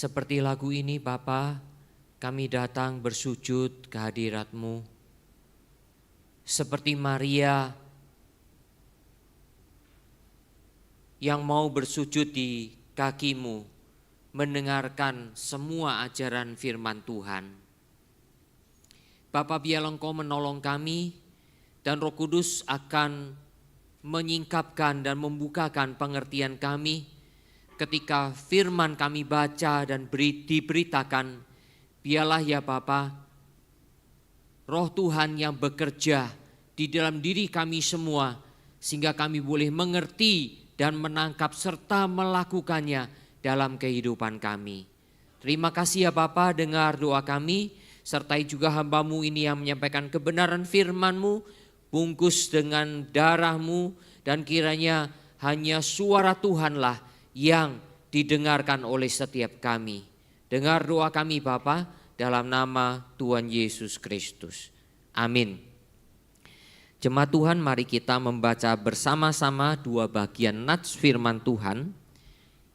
Seperti lagu ini Bapa, kami datang bersujud ke hadirat-Mu. Seperti Maria yang mau bersujud di kaki-Mu, mendengarkan semua ajaran firman Tuhan. Bapa, biarlah Engkau menolong kami dan Roh Kudus akan menyingkapkan dan membukakan pengertian kami ketika firman kami baca dan diberitakan. Biarlah ya Bapa, Roh Tuhan yang bekerja di dalam diri kami semua, sehingga kami boleh mengerti dan menangkap serta melakukannya dalam kehidupan kami. Terima kasih ya Bapa, dengar doa kami, sertai juga hamba-Mu ini yang menyampaikan kebenaran firman-Mu, bungkus dengan darah-Mu, dan kiranya hanya suara Tuhanlah yang didengarkan oleh setiap kami. Dengar doa kami Bapa, dalam nama Tuhan Yesus Kristus. Amin. Jemaat Tuhan, mari kita membaca bersama-sama dua bagian nats firman Tuhan,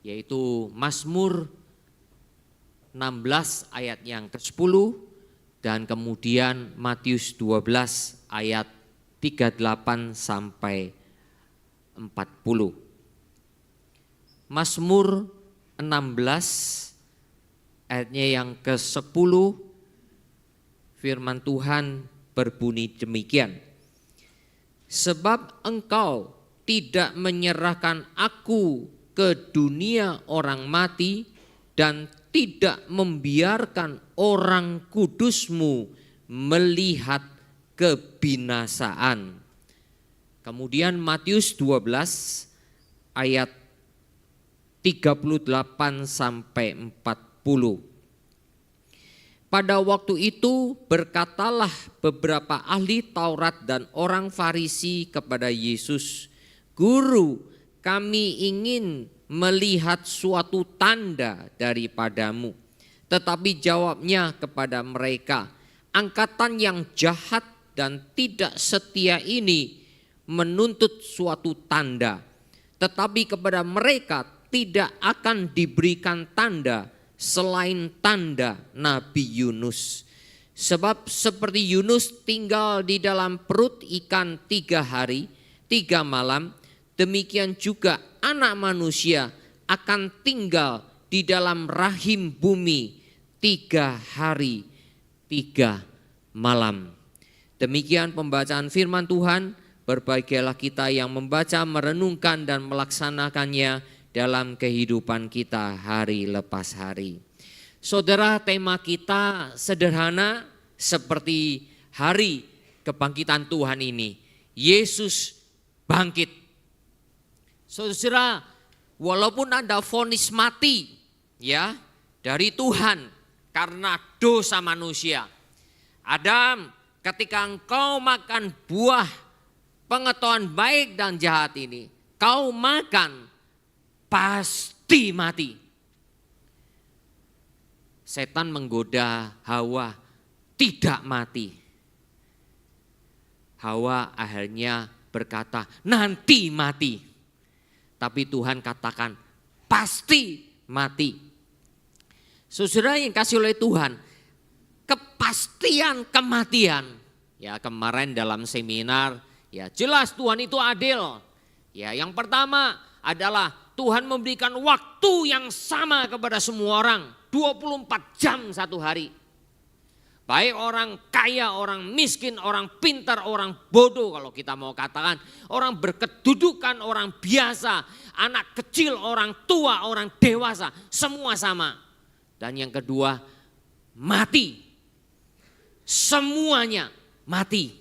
yaitu Mazmur 16 ayat yang ke-10 dan kemudian Matius 12 ayat 38 sampai 40. Mazmur 16 ayatnya yang ke-10, firman Tuhan berbunyi demikian. Sebab Engkau tidak menyerahkan aku ke dunia orang mati dan tidak membiarkan orang kudus-Mu melihat kebinasaan. Kemudian Matius 12 ayat 38 sampai 40. Pada waktu itu berkatalah beberapa ahli Taurat dan orang Farisi kepada Yesus, "Guru, kami ingin melihat suatu tanda daripada-Mu." Tetapi jawabnya kepada mereka, "Angkatan yang jahat dan tidak setia ini menuntut suatu tanda, tetapi kepada mereka tidak akan diberikan tanda selain tanda Nabi Yunus. Sebab seperti Yunus tinggal di dalam perut ikan 3 hari 3 malam, demikian juga Anak Manusia akan tinggal di dalam rahim bumi 3 hari 3 malam." Demikian pembacaan firman Tuhan. Berbahagialah kita yang membaca, merenungkan dan melaksanakannya dalam kehidupan kita hari lepas hari. Saudara, tema kita sederhana seperti hari kebangkitan Tuhan ini. Yesus bangkit. Saudara, walaupun ada vonis mati ya dari Tuhan karena dosa manusia. Adam, ketika engkau makan buah pengetahuan baik dan jahat ini, kau makan pasti mati. Setan menggoda Hawa tidak mati. Hawa akhirnya berkata nanti mati. Tapi Tuhan katakan pasti mati. Saudara yang kasih oleh Tuhan, kepastian kematian. Ya, kemarin dalam seminar, ya jelas Tuhan itu adil. Ya, yang pertama adalah Tuhan memberikan waktu yang sama kepada semua orang, 24 jam satu hari. Baik orang kaya, orang miskin, orang pintar, orang bodoh kalau kita mau katakan. Orang berkedudukan, orang biasa, anak kecil, orang tua, orang dewasa, semua sama. Dan yang kedua, mati. Semuanya mati.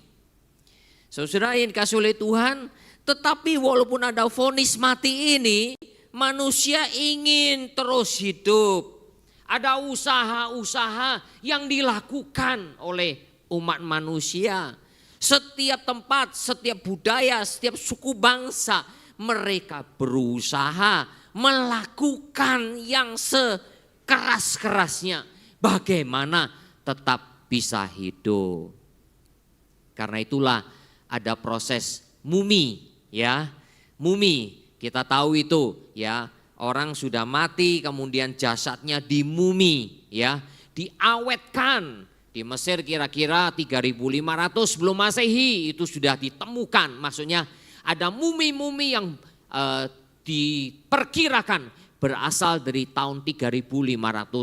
Saudara yang dikasih oleh Tuhan, tetapi walaupun ada vonis mati ini, manusia ingin terus hidup. Ada usaha-usaha yang dilakukan oleh umat manusia. Setiap tempat, setiap budaya, setiap suku bangsa, mereka berusaha melakukan yang sekeras-kerasnya. Bagaimana tetap bisa hidup. Karena itulah ada proses mumi, ya. Mumi, kita tahu itu, ya. orang sudah mati kemudian jasadnya dimumi ya, diawetkan. Di Mesir kira-kira 3500 sebelum Masehi itu sudah ditemukan, maksudnya ada mumi-mumi yang diperkirakan berasal dari tahun 3500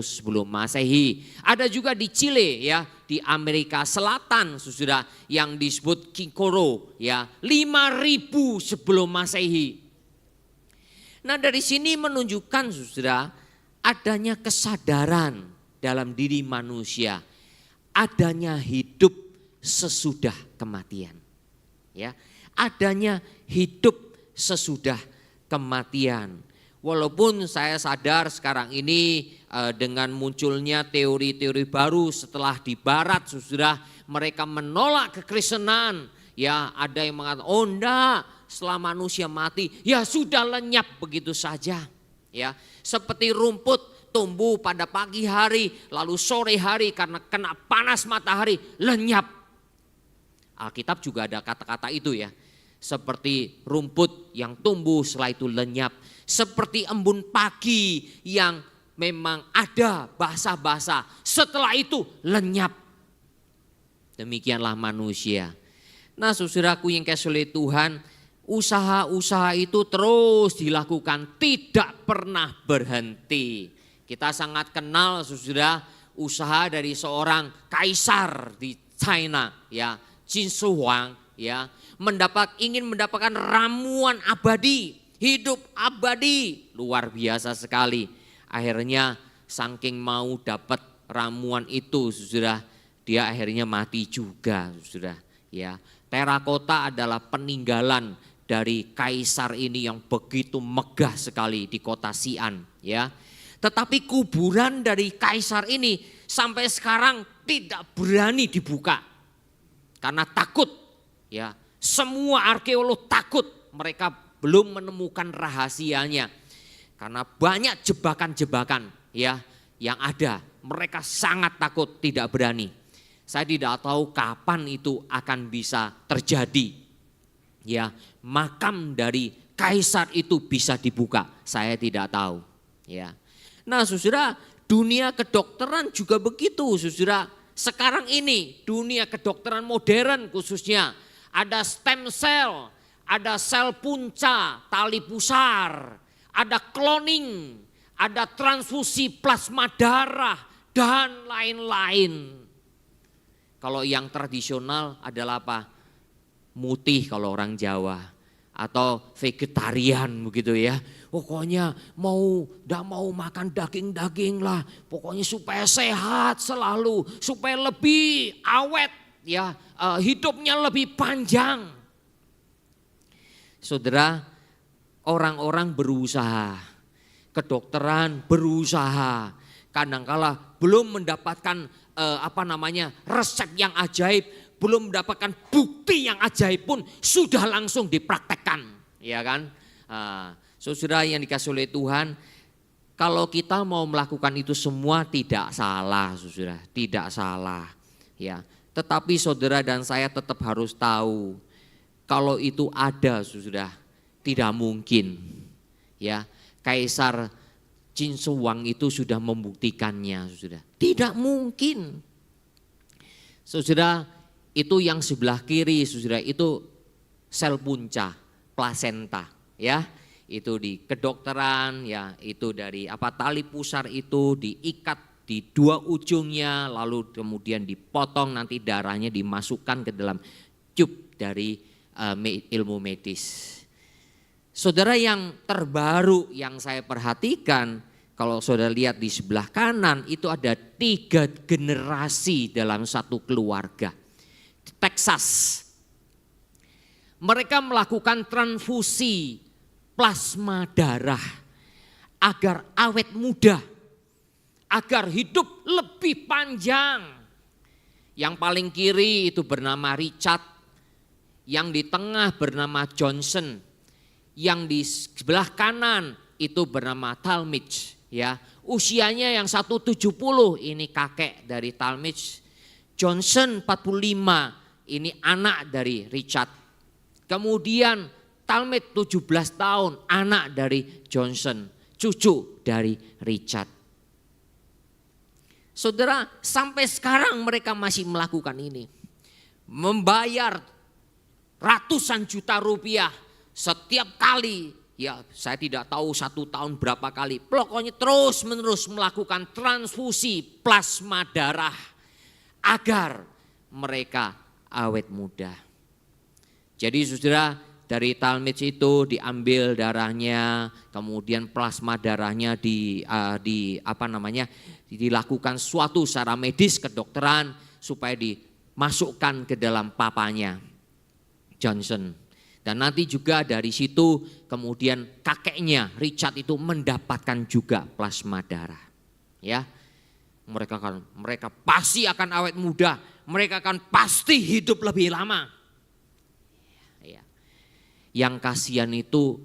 sebelum Masehi. Ada juga di Chile ya, di Amerika Selatan saudara, yang disebut Kikoro ya, 5000 sebelum Masehi. Nah dari sini menunjukkan saudara adanya kesadaran dalam diri manusia, adanya hidup sesudah kematian. Ya, adanya hidup sesudah kematian. Walaupun saya sadar sekarang ini dengan munculnya teori-teori baru setelah di barat saudara, mereka menolak kekristenan. Ya, ada yang mengatakan, oh enggak, setelah manusia mati ya sudah lenyap begitu saja. Ya, seperti rumput tumbuh pada pagi hari lalu sore hari karena kena panas matahari lenyap. Alkitab juga ada kata-kata itu ya. Seperti rumput yang tumbuh setelah itu lenyap. Seperti embun pagi yang memang ada basah-basah setelah itu lenyap. Demikianlah manusia. Nah saudaraku yang kasih oleh Tuhan, usaha-usaha itu terus dilakukan, tidak pernah berhenti. Kita sangat kenal saudara usaha dari seorang kaisar di China ya, Qin Shi Huang ya, ingin mendapatkan ramuan abadi, hidup abadi, luar biasa sekali. Akhirnya saking mau dapat ramuan itu saudara, dia akhirnya mati juga saudara ya. Terakota adalah peninggalan dari kaisar ini yang begitu megah sekali di kota Xi'an ya. Tetapi kuburan dari kaisar ini sampai sekarang tidak berani dibuka karena takut ya. Semua arkeolog takut, mereka belum menemukan rahasianya karena banyak jebakan-jebakan ya yang ada. Mereka sangat takut, tidak berani. Saya tidak tahu kapan itu akan bisa terjadi. Ya, makam dari kaisar itu bisa dibuka, saya tidak tahu. Ya. Nah, saudara, dunia kedokteran juga begitu, saudara. Sekarang ini dunia kedokteran modern khususnya ada stem cell, ada sel punca, tali pusar, ada cloning, ada transfusi plasma darah dan lain-lain. Kalau yang tradisional adalah apa? Mutih kalau orang Jawa atau vegetarian begitu ya. Pokoknya tidak mau makan daging-daging lah. Pokoknya supaya sehat selalu, supaya lebih awet ya, hidupnya lebih panjang. Saudara, orang-orang berusaha, kedokteran berusaha, kadangkala belum mendapatkan resep yang ajaib, belum mendapatkan bukti yang ajaib pun sudah langsung dipraktekkan, ya kan? Saudara yang dikasih oleh Tuhan, kalau kita mau melakukan itu semua tidak salah, saudara, tidak salah, ya. Tetapi saudara dan saya tetap harus tahu, kalau itu ada, saudara, tidak mungkin, ya. Kaisar Qin Shi Huang itu sudah membuktikannya, saudara. Tidak mungkin. Saudara, itu yang sebelah kiri, saudara, itu sel punca, plasenta, ya. Itu di kedokteran, ya, itu dari tali pusar itu diikat di dua ujungnya, lalu kemudian dipotong, nanti darahnya dimasukkan ke dalam tube dari ilmu medis. Saudara, yang terbaru yang saya perhatikan, kalau saudara lihat di sebelah kanan itu ada 3 generasi dalam satu keluarga. Di Texas, mereka melakukan transfusi plasma darah agar awet muda, agar hidup lebih panjang. Yang paling kiri itu bernama Richard, yang di tengah bernama Johnson, yang di sebelah kanan itu bernama Talmage, ya. Usianya yang 170 ini kakek dari Talmage, Johnson 45 ini anak dari Richard. Kemudian Talmage 17 tahun anak dari Johnson. cucu dari Richard. Saudara, sampai sekarang mereka masih melakukan ini. Membayar ratusan juta rupiah setiap kali. Ya, saya tidak tahu 1 tahun berapa kali. Pokoknya terus menerus melakukan transfusi plasma darah agar mereka awet muda. Jadi saudara, dari Talmage itu diambil darahnya, kemudian plasma darahnya dilakukan suatu secara medis kedokteran supaya dimasukkan ke dalam papanya Johnson. Dan nanti juga dari situ kemudian kakeknya Richard itu mendapatkan juga plasma darah. Ya, mereka pasti akan awet muda, mereka akan pasti hidup lebih lama. Ya. Yang kasihan itu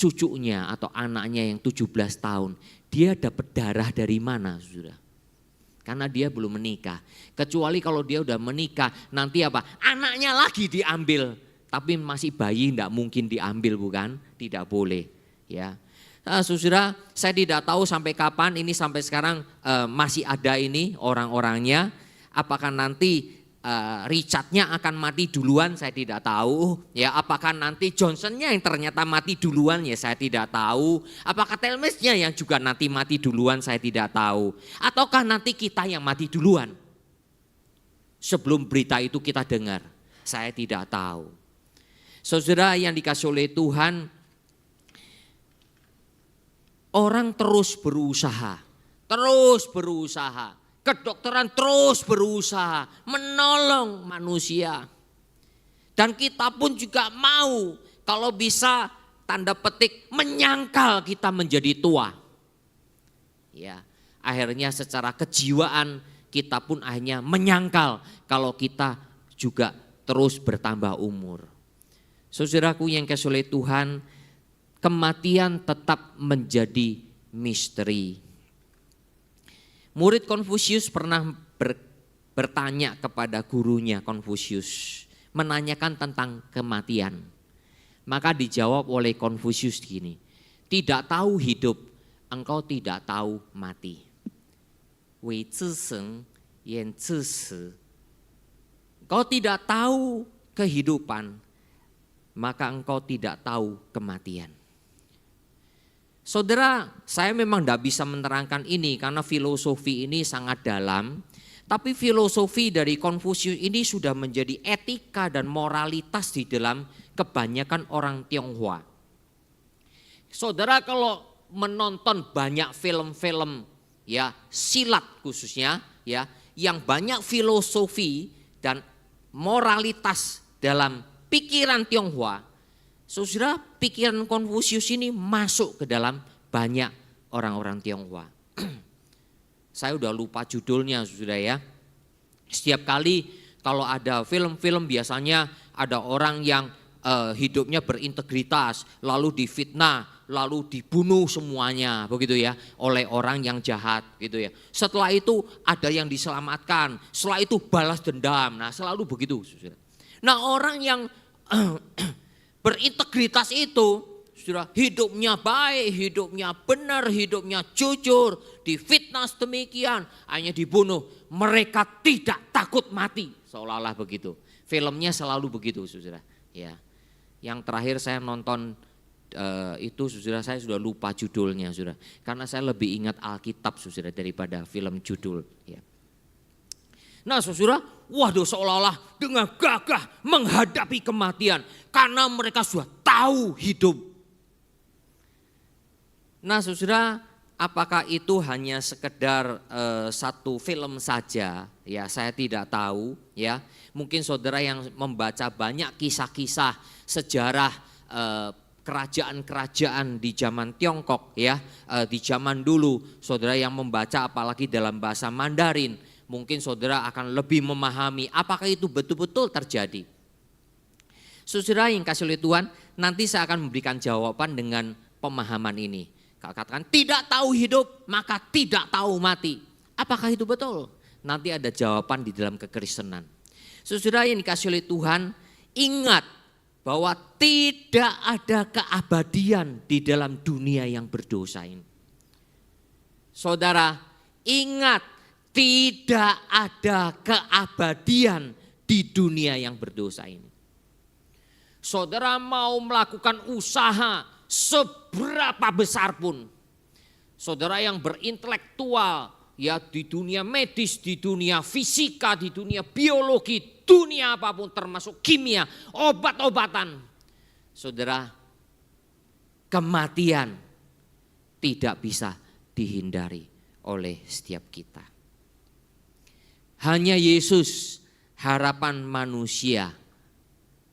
cucunya atau anaknya yang 17 tahun, dia dapat darah dari mana, Saudara? Karena dia belum menikah. Kecuali kalau dia udah menikah, nanti apa? Anaknya lagi diambil. Tapi masih bayi tidak mungkin diambil, bukan? Tidak boleh, ya. Nah, saudara, saya tidak tahu sampai kapan ini, sampai sekarang masih ada ini orang-orangnya. Apakah nanti Richardnya akan mati duluan, saya tidak tahu. Ya, apakah nanti Johnsonnya yang ternyata mati duluan, ya saya tidak tahu. Apakah Talmage-nya yang juga nanti mati duluan, saya tidak tahu. Ataukah nanti kita yang mati duluan? Sebelum berita itu kita dengar, saya tidak tahu. Saudara yang dikasih oleh Tuhan, orang terus berusaha, kedokteran terus berusaha menolong manusia. Dan kita pun juga mau kalau bisa tanda petik menyangkal kita menjadi tua. Ya, akhirnya secara kejiwaan kita pun akhirnya menyangkal kalau kita juga terus bertambah umur. Saudaraku yang kasih oleh Tuhan, kematian tetap menjadi misteri. Murid Konfusius pernah bertanya kepada gurunya Konfusius, menanyakan tentang kematian. Maka dijawab oleh Konfusius gini, tidak tahu hidup, engkau tidak tahu mati. Wei zi sheng, yan zi shi. Engkau tidak tahu kehidupan, maka engkau tidak tahu kematian. Saudara, saya memang tidak bisa menerangkan ini karena filosofi ini sangat dalam. Tapi filosofi dari Konfusius ini sudah menjadi etika dan moralitas di dalam kebanyakan orang Tionghoa. Saudara, kalau menonton banyak film-film ya silat khususnya ya, yang banyak filosofi dan moralitas dalam pikiran Tionghoa, saudara, pikiran Konfusius ini masuk ke dalam banyak orang-orang Tionghoa. Saya udah lupa judulnya, saudara ya. Setiap kali kalau ada film-film biasanya ada orang yang hidupnya berintegritas, lalu difitnah, lalu dibunuh semuanya, begitu ya, oleh orang yang jahat, gitu ya. Setelah itu ada yang diselamatkan, setelah itu balas dendam. Nah, selalu begitu, saudara. Nah, orang yang berintegritas itu, saudara, hidupnya baik, hidupnya benar, hidupnya jujur, difitnah demikian, hanya dibunuh. Mereka tidak takut mati, seolah-olah begitu. Filmnya selalu begitu, saudara. Ya, yang terakhir saya nonton itu, saudara, saya sudah lupa judulnya, saudara. Karena saya lebih ingat Alkitab, saudara, daripada film judul. Ya. Nah, saudara, waduh, seolah-olah dengan gagah menghadapi kematian karena mereka sudah tahu hidup. Nah, saudara, apakah itu hanya sekedar satu film saja? Ya, saya tidak tahu. Ya, mungkin saudara yang membaca banyak kisah-kisah sejarah kerajaan-kerajaan di zaman Tiongkok, ya, di zaman dulu, saudara yang membaca apalagi dalam bahasa Mandarin, mungkin saudara akan lebih memahami apakah itu betul-betul terjadi. Saudara yang kasih oleh Tuhan, nanti saya akan memberikan jawaban dengan pemahaman ini. Kalau katakan tidak tahu hidup, maka tidak tahu mati. Apakah itu betul? Nanti ada jawaban di dalam kekristenan. Saudara yang dikasih oleh Tuhan, ingat bahwa tidak ada keabadian di dalam dunia yang berdosa ini. Saudara, ingat, tidak ada keabadian di dunia yang berdosa ini. Saudara mau melakukan usaha seberapa besar pun, saudara yang berintelektual, ya di dunia medis, di dunia fisika, di dunia biologi, dunia apapun termasuk kimia, obat-obatan. Saudara, kematian tidak bisa dihindari oleh setiap kita. Hanya Yesus harapan manusia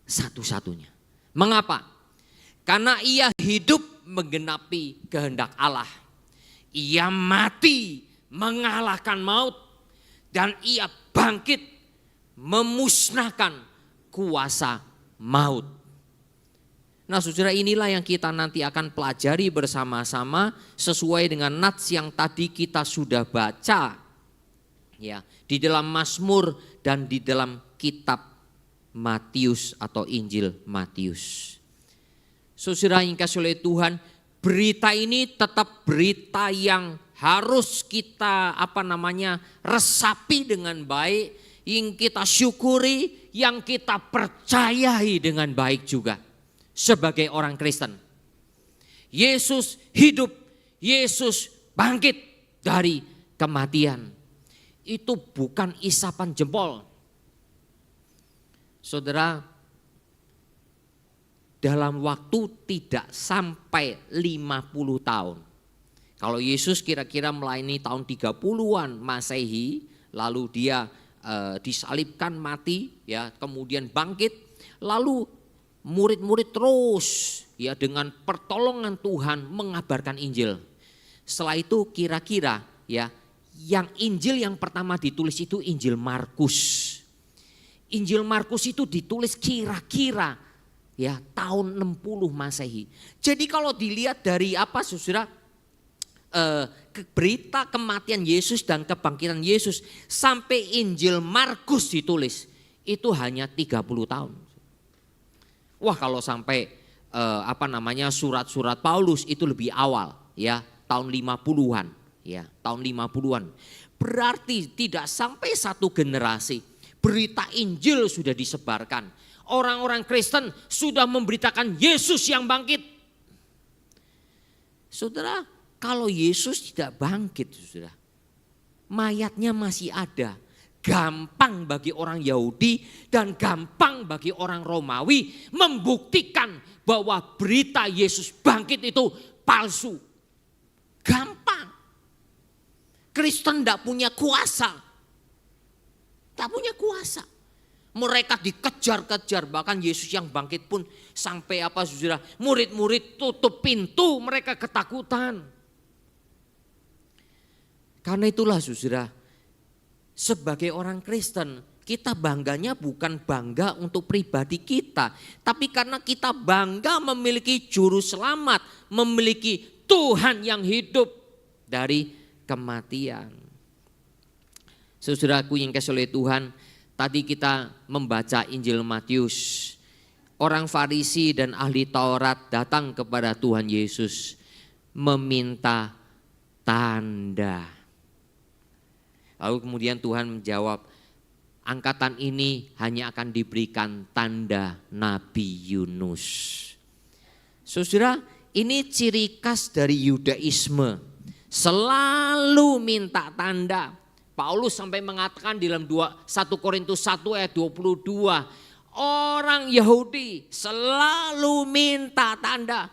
satu-satunya. Mengapa? Karena ia hidup menggenapi kehendak Allah. Ia mati mengalahkan maut dan ia bangkit memusnahkan kuasa maut. Nah saudara, inilah yang kita nanti akan pelajari bersama-sama sesuai dengan nats yang tadi kita sudah baca. Ya, di dalam Mazmur dan di dalam kitab Matius atau Injil Matius. Saudara yang dikasihi oleh Tuhan, berita ini tetap berita yang harus kita resapi dengan baik, yang kita syukuri, yang kita percayai dengan baik juga sebagai orang Kristen. Yesus hidup, Yesus bangkit dari kematian. Itu bukan isapan jempol. Saudara, dalam waktu tidak sampai 50 tahun. Kalau Yesus kira-kira melayani tahun 30-an Masehi, lalu dia disalibkan mati, ya, kemudian bangkit, lalu murid-murid terus ya dengan pertolongan Tuhan mengabarkan Injil. Setelah itu kira-kira ya yang Injil yang pertama ditulis itu Injil Markus. Injil Markus itu ditulis kira-kira ya tahun 60 Masehi. Jadi kalau dilihat dari saudara, berita kematian Yesus dan kebangkitan Yesus sampai Injil Markus ditulis itu hanya 30 tahun. Wah, kalau sampai surat-surat Paulus itu lebih awal ya, tahun 50-an ya, tahun 50-an. Berarti tidak sampai satu generasi berita Injil sudah disebarkan. Orang-orang Kristen sudah memberitakan Yesus yang bangkit. Saudara, kalau Yesus tidak bangkit, saudara, mayatnya masih ada. Gampang bagi orang Yahudi dan gampang bagi orang Romawi membuktikan bahwa berita Yesus bangkit itu palsu. Gampang. Kristen tidak punya kuasa. Tak punya kuasa. Mereka dikejar-kejar, bahkan Yesus yang bangkit pun sampai saudara, murid-murid tutup pintu, mereka ketakutan. Karena itulah saudara, sebagai orang Kristen kita bangganya bukan bangga untuk pribadi kita, tapi karena kita bangga memiliki juru selamat, memiliki Tuhan yang hidup dari kematian. Saudaraku yang dikasihi oleh Tuhan, tadi kita membaca Injil Matius. Orang Farisi dan ahli Taurat datang kepada Tuhan Yesus meminta tanda. Lalu kemudian Tuhan menjawab, angkatan ini hanya akan diberikan tanda Nabi Yunus. Saudara, ini ciri khas dari Yudaisme. Selalu minta tanda. Paulus sampai mengatakan di dalam 1 Korintus 1 ayat 22, orang Yahudi selalu minta tanda.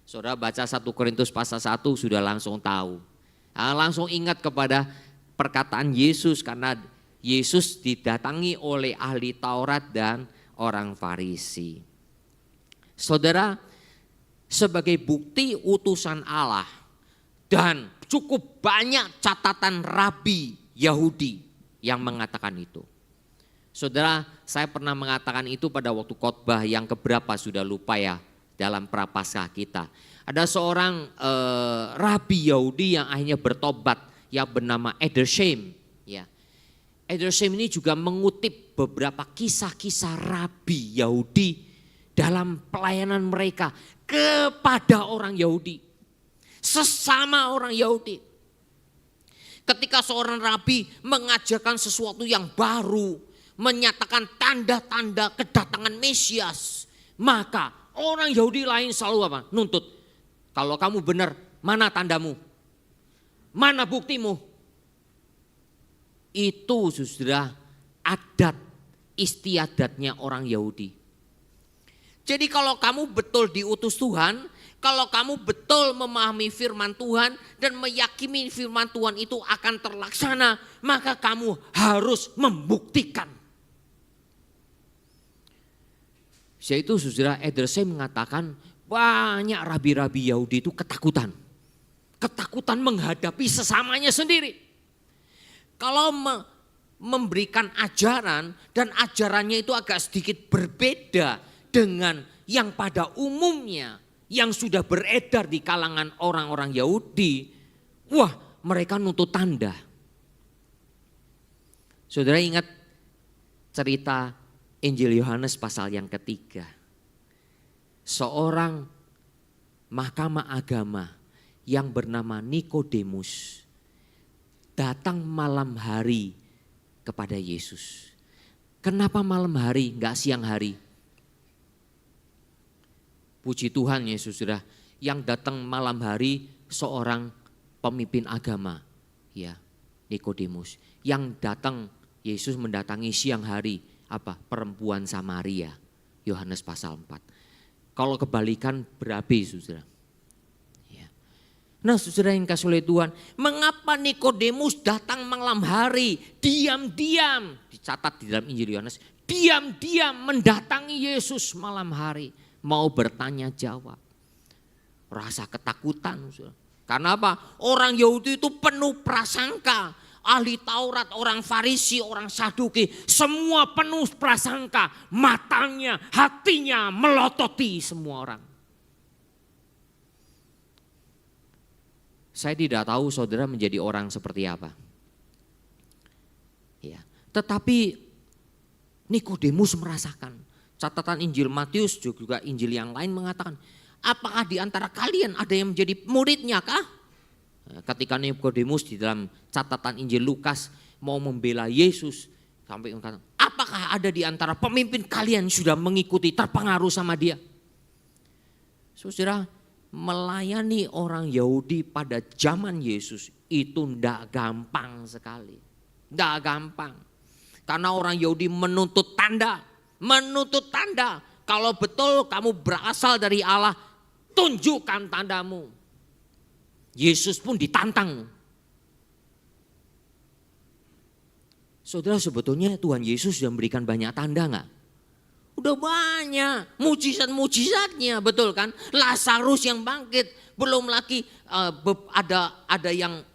Saudara baca 1 Korintus pasal 1 sudah langsung tahu. Langsung ingat kepada perkataan Yesus, karena Yesus didatangi oleh ahli Taurat dan orang Farisi. Saudara, sebagai bukti utusan Allah dan cukup banyak catatan rabi Yahudi yang mengatakan itu. Saudara, saya pernah mengatakan itu pada waktu khotbah yang keberapa sudah lupa ya, dalam prapaskah kita. Ada seorang rabi Yahudi yang akhirnya bertobat yang bernama Edersheim. Ya. Edersheim ini juga mengutip beberapa kisah-kisah rabi Yahudi dalam pelayanan mereka kepada orang Yahudi. Sesama orang Yahudi. Ketika seorang rabi mengajarkan sesuatu yang baru, menyatakan tanda-tanda kedatangan Mesias, maka orang Yahudi lain selalu apa? Nuntut. Kalau kamu benar, mana tandamu? Mana buktimu? Itu saudara adat istiadatnya orang Yahudi. Jadi kalau kamu betul diutus Tuhan, kalau kamu betul memahami firman Tuhan dan meyakini firman Tuhan itu akan terlaksana, maka kamu harus membuktikan. Yaitu saudara Edersheim mengatakan banyak rabi-rabi Yahudi itu ketakutan. Ketakutan menghadapi sesamanya sendiri. Kalau memberikan ajaran dan ajarannya itu agak sedikit berbeda dengan yang pada umumnya yang sudah beredar di kalangan orang-orang Yahudi, wah mereka nuntut tanda. Saudara ingat cerita Injil Yohanes pasal yang ketiga. Seorang mahkamah agama yang bernama Nikodemus datang malam hari kepada Yesus. Kenapa malam hari, enggak siang hari? Puji Tuhan ya saudara, yang datang malam hari seorang pemimpin agama, ya Nikodemus. Yang datang Yesus mendatangi siang hari, apa? Perempuan Samaria, Yohanes pasal 4. Kalau kebalikan berabe saudara. Ya. Nah saudara yang kasih oleh Tuhan, mengapa Nikodemus datang malam hari, diam-diam, dicatat di dalam Injil Yohanes, diam-diam mendatangi Yesus malam hari. Mau bertanya jawab. Rasa ketakutan. Karena apa? Orang Yahudi itu penuh prasangka. Ahli Taurat, orang Farisi, orang Saduki. Semua penuh prasangka. Matanya, hatinya melototi semua orang. Saya tidak tahu saudara menjadi orang seperti apa. Ya, tetapi Nikodemus merasakan. Catatan Injil Matius juga Injil yang lain mengatakan, apakah di antara kalian ada yang menjadi muridnya kah? Ketika Nikodemus di dalam catatan Injil Lukas mau membela Yesus, sampai mengatakan, apakah ada di antara pemimpin kalian sudah mengikuti terpengaruh sama dia? Saudara, melayani orang Yahudi pada zaman Yesus itu tidak gampang sekali. Tidak gampang. Karena orang Yahudi menuntut tanda. Menuntut tanda, kalau betul kamu berasal dari Allah, tunjukkan tandamu. Yesus pun ditantang. Saudara sebetulnya Tuhan Yesus sudah memberikan banyak tanda enggak? Udah banyak, mujizat-mujizatnya betul kan? Lazarus yang bangkit, belum lagi ada yang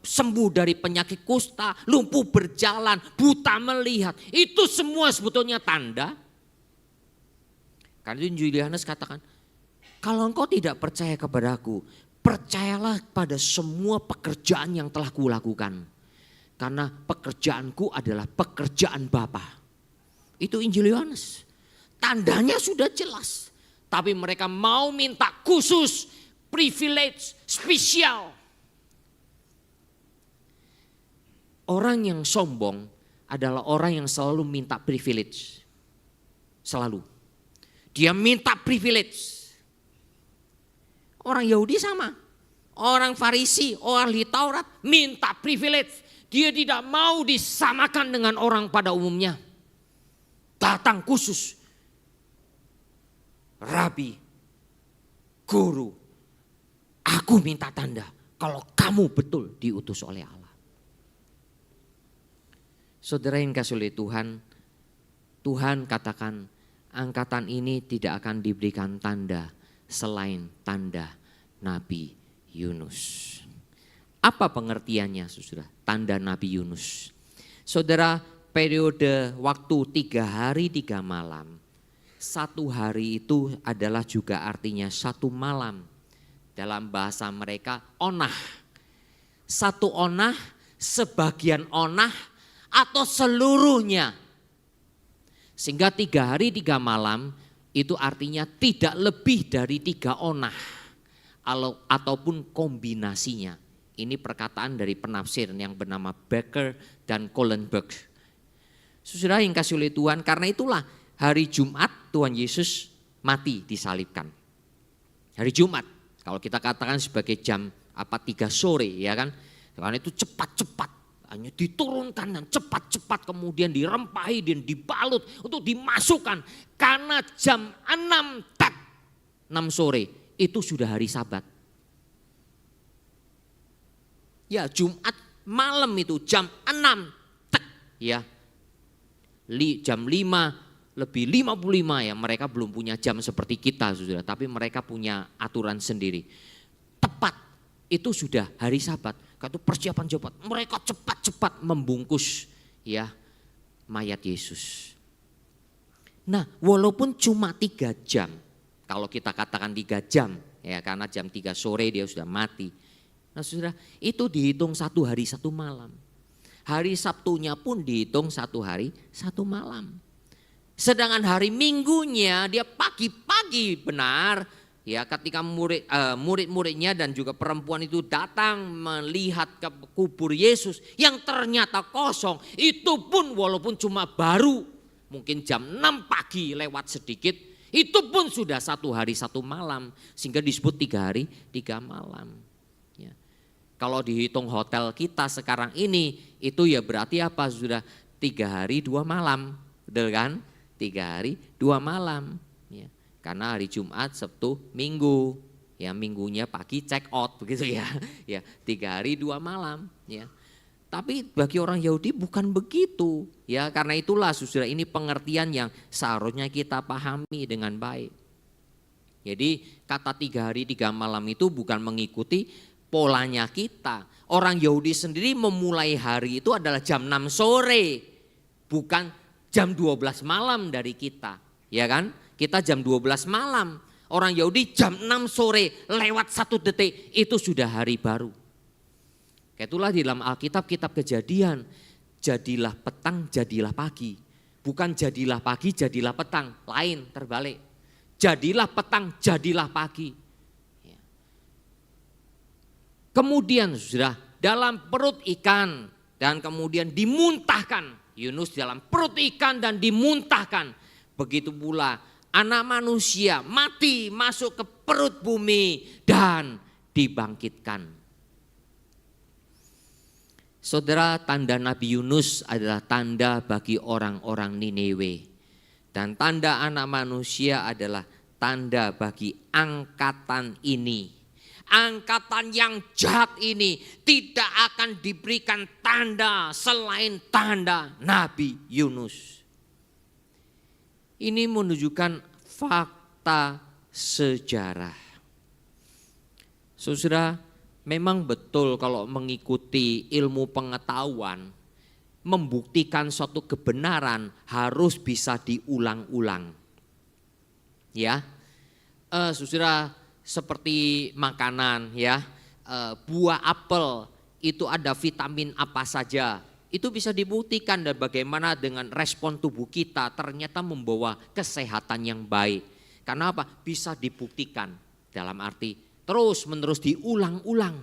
sembuh dari penyakit kusta, lumpuh berjalan, buta melihat. Itu semua sebetulnya tanda. Karena itu Injil Yohanes katakan, kalau engkau tidak percaya kepadaku, percayalah pada semua pekerjaan yang telah kulakukan. Karena pekerjaanku adalah pekerjaan Bapa. Itu Injil Yohanes. Tandanya sudah jelas. Tapi mereka mau minta khusus, privilege, spesial. Orang yang sombong adalah orang yang selalu minta privilege. Selalu. Dia minta privilege. Orang Yahudi sama. Orang Farisi, orang ahli Taurat minta privilege. Dia tidak mau disamakan dengan orang pada umumnya. Datang khusus. Rabi, guru, aku minta tanda kalau kamu betul diutus oleh Allah. Saudara yang kasih oleh Tuhan, Tuhan katakan angkatan ini tidak akan diberikan tanda selain tanda Nabi Yunus. Apa pengertiannya saudara? Tanda Nabi Yunus. Saudara, periode waktu 3 hari 3 malam. 1 hari itu adalah juga artinya 1 malam. Dalam bahasa mereka onah. 1 onah, sebagian onah, atau seluruhnya. Sehingga 3 hari 3 malam itu artinya tidak lebih dari 3 onah ataupun kombinasinya. Ini perkataan dari penafsir yang bernama Becker dan Kohlenberg. Saudara yang kasih oleh Tuhan, karena itulah hari Jumat Tuhan Yesus mati disalibkan. Hari Jumat, kalau kita katakan sebagai jam 3 sore ya kan. Karena itu cepat-cepat, hanya diturunkan dan cepat-cepat kemudian dirempahi dan dibalut untuk dimasukkan. Karena jam 6 sore itu sudah hari Sabat. Ya Jumat malam itu jam 6 ya. Jam 5 lebih 55 ya, mereka belum punya jam seperti kita saudara, tapi mereka punya aturan sendiri. Tepat itu sudah hari Sabat, itu persiapan cepat. Mereka cepat-cepat membungkus ya mayat Yesus. Nah, walaupun cuma 3 jam, kalau kita katakan 3 jam ya, karena jam 3 sore dia sudah mati. Nah, saudara, itu dihitung 1 hari 1 malam. Hari Sabtunya pun dihitung 1 hari 1 malam. Sedangkan hari Minggunya dia pagi-pagi benar ya, ketika murid-muridnya dan juga perempuan itu datang melihat ke kubur Yesus yang ternyata kosong. Itu pun walaupun cuma baru mungkin jam 6 pagi lewat sedikit, itu pun sudah 1 hari 1 malam, sehingga disebut 3 hari 3 malam. Ya. Kalau dihitung hotel kita sekarang ini, itu ya berarti apa? Sudah 3 hari 2 malam, betul kan? 3 hari 2 malam. Ya. Karena hari Jumat, Sabtu, Minggu, ya minggunya pagi check out begitu ya. Ya 3 hari 2 malam. Ya. Tapi bagi orang Yahudi bukan begitu. Ya karena itulah saudara, ini pengertian yang seharusnya kita pahami dengan baik. Jadi kata 3 hari 3 malam itu bukan mengikuti polanya kita. Orang Yahudi sendiri memulai hari itu adalah jam 6 sore, bukan jam 12 malam dari kita. Ya kan? Kita jam 12 malam. Orang Yahudi jam 6 sore lewat 1 detik itu sudah hari baru. Itulah di dalam Alkitab, kitab Kejadian, jadilah petang, jadilah pagi. Bukan jadilah pagi, jadilah petang, lain, terbalik. Jadilah petang, jadilah pagi. Kemudian sudah dalam perut ikan dan kemudian dimuntahkan. Yunus dalam perut ikan dan dimuntahkan. Begitu pula anak manusia mati masuk ke perut bumi dan dibangkitkan. Saudara, tanda Nabi Yunus adalah tanda bagi orang-orang Niniwe. Dan tanda anak manusia adalah tanda bagi angkatan ini. Angkatan yang jahat ini tidak akan diberikan tanda selain tanda Nabi Yunus. Ini menunjukkan fakta sejarah. Saudara, memang betul kalau mengikuti ilmu pengetahuan, membuktikan suatu kebenaran harus bisa diulang-ulang. Ya, saudara, seperti makanan ya, buah apel itu ada vitamin apa saja, itu bisa dibuktikan dan bagaimana dengan respon tubuh kita ternyata membawa kesehatan yang baik. Karena apa? Bisa dibuktikan, dalam arti terus menerus diulang-ulang.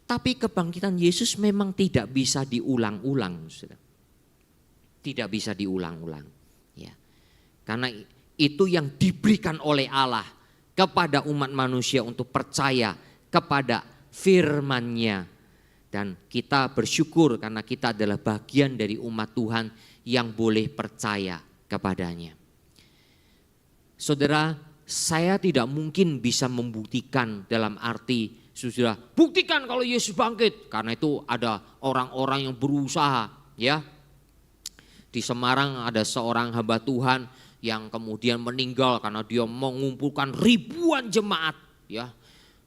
Tapi kebangkitan Yesus memang tidak bisa diulang-ulang, saudara. Tidak bisa diulang-ulang. Ya. Karena itu yang diberikan oleh Allah kepada umat manusia untuk percaya kepada firman-Nya. Dan kita bersyukur karena kita adalah bagian dari umat Tuhan yang boleh percaya kepadanya. Saudara, saya tidak mungkin bisa membuktikan dalam arti, saudara, buktikan kalau Yesus bangkit. Karena itu ada orang-orang yang berusaha ya. Di Semarang ada seorang hamba Tuhan yang kemudian meninggal karena dia mengumpulkan ribuan jemaat ya.